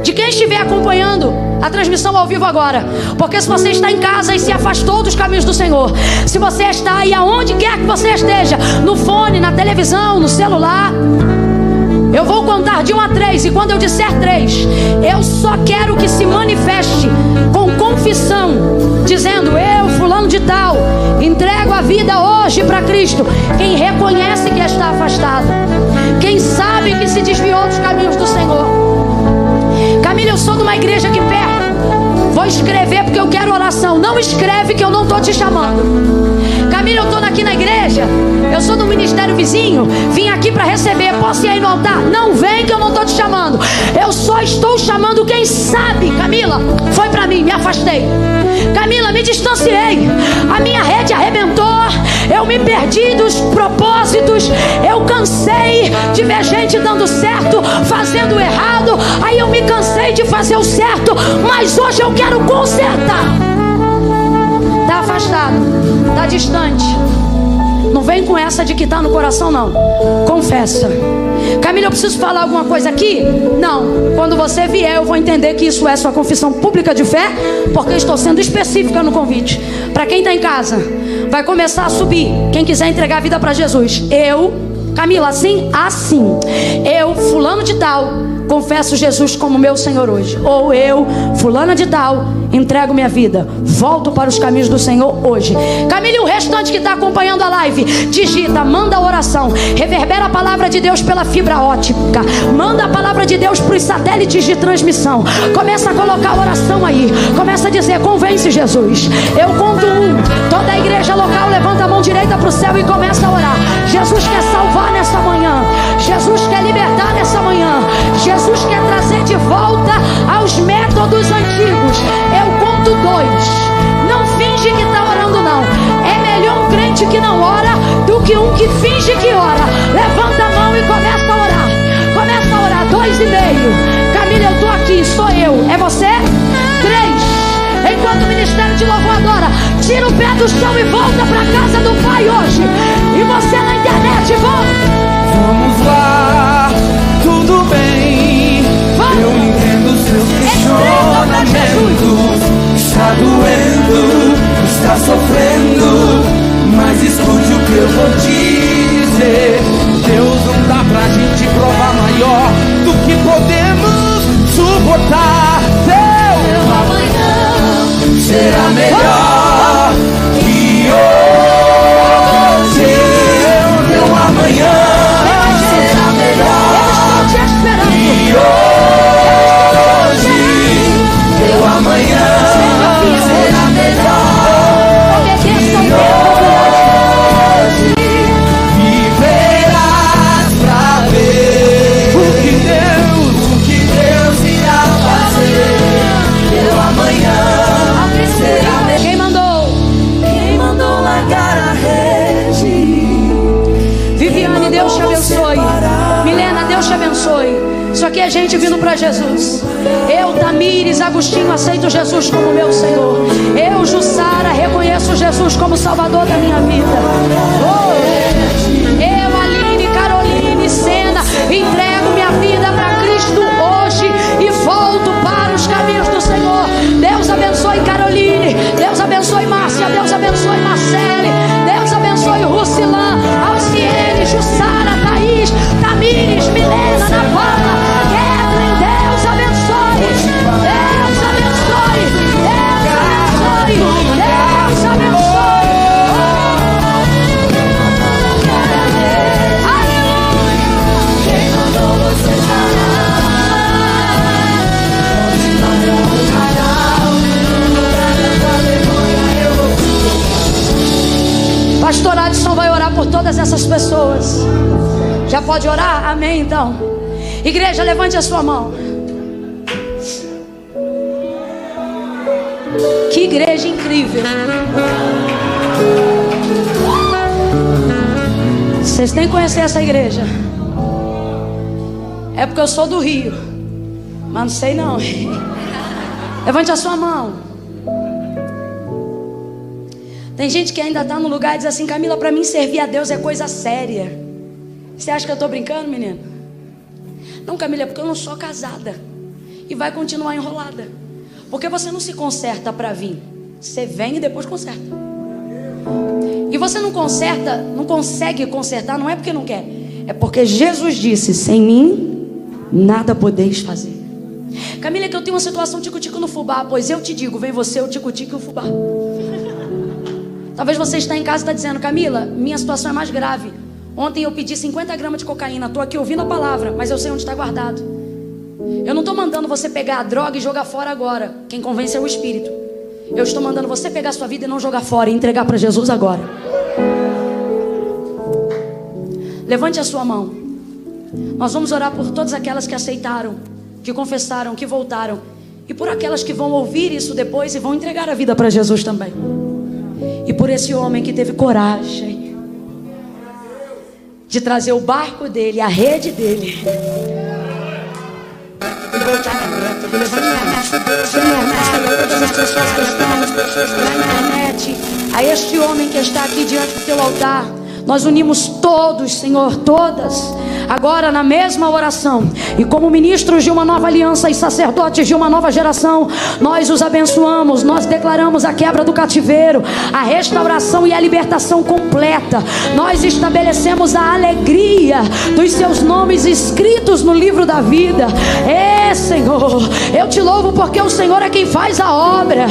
de quem estiver acompanhando a transmissão ao vivo agora. Porque se você está em casa e se afastou dos caminhos do Senhor, se você está aí aonde quer que você esteja, no fone, na televisão, no celular, eu vou contar de 1 a 3, e quando eu disser 3, eu só quero que se manifeste com confissão, dizendo: eu, fulano de tal, entrego a vida hoje para Cristo. Quem reconhece que está afastado, quem sabe que se desviou dos caminhos do Senhor. Camila, eu sou de uma igreja aqui perto, vou escrever porque eu quero oração. Não escreve que eu não estou te chamando. Camila, eu estou aqui na igreja, eu sou do ministério vizinho, vim aqui para receber, posso ir aí no altar? Não vem que eu não estou te chamando. Eu só estou chamando quem sabe. Camila, foi para mim, me afastei. Camila, me distanciei, a minha rede arrebentou, eu me perdi dos propósitos, eu cansei de ver gente dando certo, fazendo errado. Aí eu me cansei de fazer o certo, mas hoje eu quero consertar. Está afastado, está distante, não vem com essa de que está no coração, não. Confessa. Camila, eu preciso falar alguma coisa aqui? Não. Quando você vier, eu vou entender que isso é sua confissão pública de fé, porque eu estou sendo específica no convite. Para quem está em casa, vai começar a subir. Quem quiser entregar a vida para Jesus. Eu, Camila, assim? Eu, fulano de tal, confesso Jesus como meu Senhor hoje. Ou eu, fulana de tal, entrego minha vida, volto para os caminhos do Senhor hoje. Camila, e o restante que está acompanhando a live, digita, manda a oração, reverbera a palavra de Deus pela fibra ótica, manda a palavra de Deus para os satélites de transmissão, começa a colocar a oração aí, começa a dizer: convence Jesus. Eu conto 1, toda a igreja local levanta a mão direita para o céu e começa a orar. Jesus quer salvar nessa manhã, Jesus quer libertar nessa manhã, Jesus quer trazer de volta aos métodos antigos. Eu conto 2. Não finge que está orando, não. É melhor um crente que não ora do que um que finge que ora. Levanta a mão e começa a orar. Começa a orar. 2,5. Camila, eu estou aqui, sou eu. É você? 3. Enquanto o ministério de louvor adora, tira o pé do chão e volta para a casa do Pai hoje. E você na internet, vamos lá, tudo bem. Eu entendo seus questionamentos. Está doendo, está sofrendo, mas escute o que eu vou dizer. Deus não dá pra gente provar maior do que podemos suportar. Teu amanhã será melhor que hoje. Teu amanhã será melhor que hoje. Teu amanhã será melhor que hoje. Viverás pra ver o que Deus irá fazer. Teu amanhã será melhor. Quem mandou largar a rede? Viviane, Deus te abençoe. Milena, Deus te abençoe. Isso aqui é gente vindo para Jesus. Eu, Tamires, Agostinho, aceito Jesus como meu Senhor. Eu, Jussara, reconheço Jesus como Salvador da minha vida. Eu, Aline, Caroline, Sena, entrego minha vida para Cristo hoje e volto para os caminhos do Senhor. Deus abençoe Caroline, Deus abençoe Márcia, Deus abençoe Marcele, Deus abençoe Rucilan, Alciene, Jussara, Thaís, Tamires, Milena, Navarra. pode orar? Amém, então. Igreja, levante a sua mão. Que igreja incrível. Vocês têm que conhecer essa igreja. É porque eu sou do Rio, mas não sei não. Levante a sua mão. Tem gente que ainda está no lugar e diz assim: Camila, para mim servir a Deus é coisa séria. Você acha que eu estou brincando, menino? Não, Camila, é porque eu não sou casada e vai continuar enrolada. Porque você não se conserta para vir. Você vem e depois conserta. E você não conserta, não consegue consertar, não é porque não quer. É porque Jesus disse: sem mim nada podeis fazer. Camila, que eu tenho uma situação tico-tico no fubá. Pois eu te digo, vem você, o tico-tico e o fubá. Talvez você está em casa e está dizendo: Camila, minha situação é mais grave. Ontem eu pedi 50 gramas de cocaína. Estou aqui ouvindo a palavra, mas eu sei onde está guardado. Eu não estou mandando você pegar a droga e jogar fora agora. Quem convence é o Espírito. Eu estou mandando você pegar a sua vida e não jogar fora, e entregar para Jesus agora. Levante a sua mão. Nós vamos orar por todas aquelas que aceitaram, que confessaram, que voltaram, e por aquelas que vão ouvir isso depois e vão entregar a vida para Jesus também. E por esse homem que teve coragem de trazer o barco dele, a rede dele, a este homem que está aqui diante do teu altar, nós unimos todos, Senhor, todas, agora na mesma oração. E como ministros de uma nova aliança e sacerdotes de uma nova geração, nós os abençoamos. Nós declaramos a quebra do cativeiro, a restauração e a libertação completa. Nós estabelecemos a alegria dos seus nomes escritos no livro da vida. Senhor, eu te louvo porque o Senhor é quem faz a obra.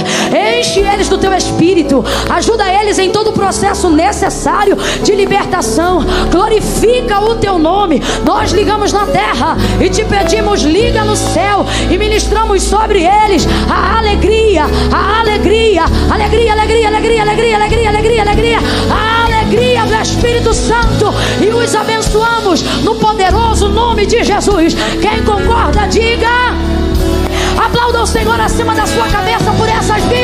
Enche eles do teu Espírito, ajuda eles em todo o processo necessário de libertação. Glorifica o teu nome. Nós ligamos na terra e te pedimos: liga no céu, e ministramos sobre eles a alegria, a alegria, alegria, alegria, alegria, alegria, alegria, alegria, alegria, a alegria do Espírito Santo, e os abençoamos no poderoso nome de Jesus. Quem concorda, diga. Aplauda o Senhor acima da sua cabeça por essas vidas.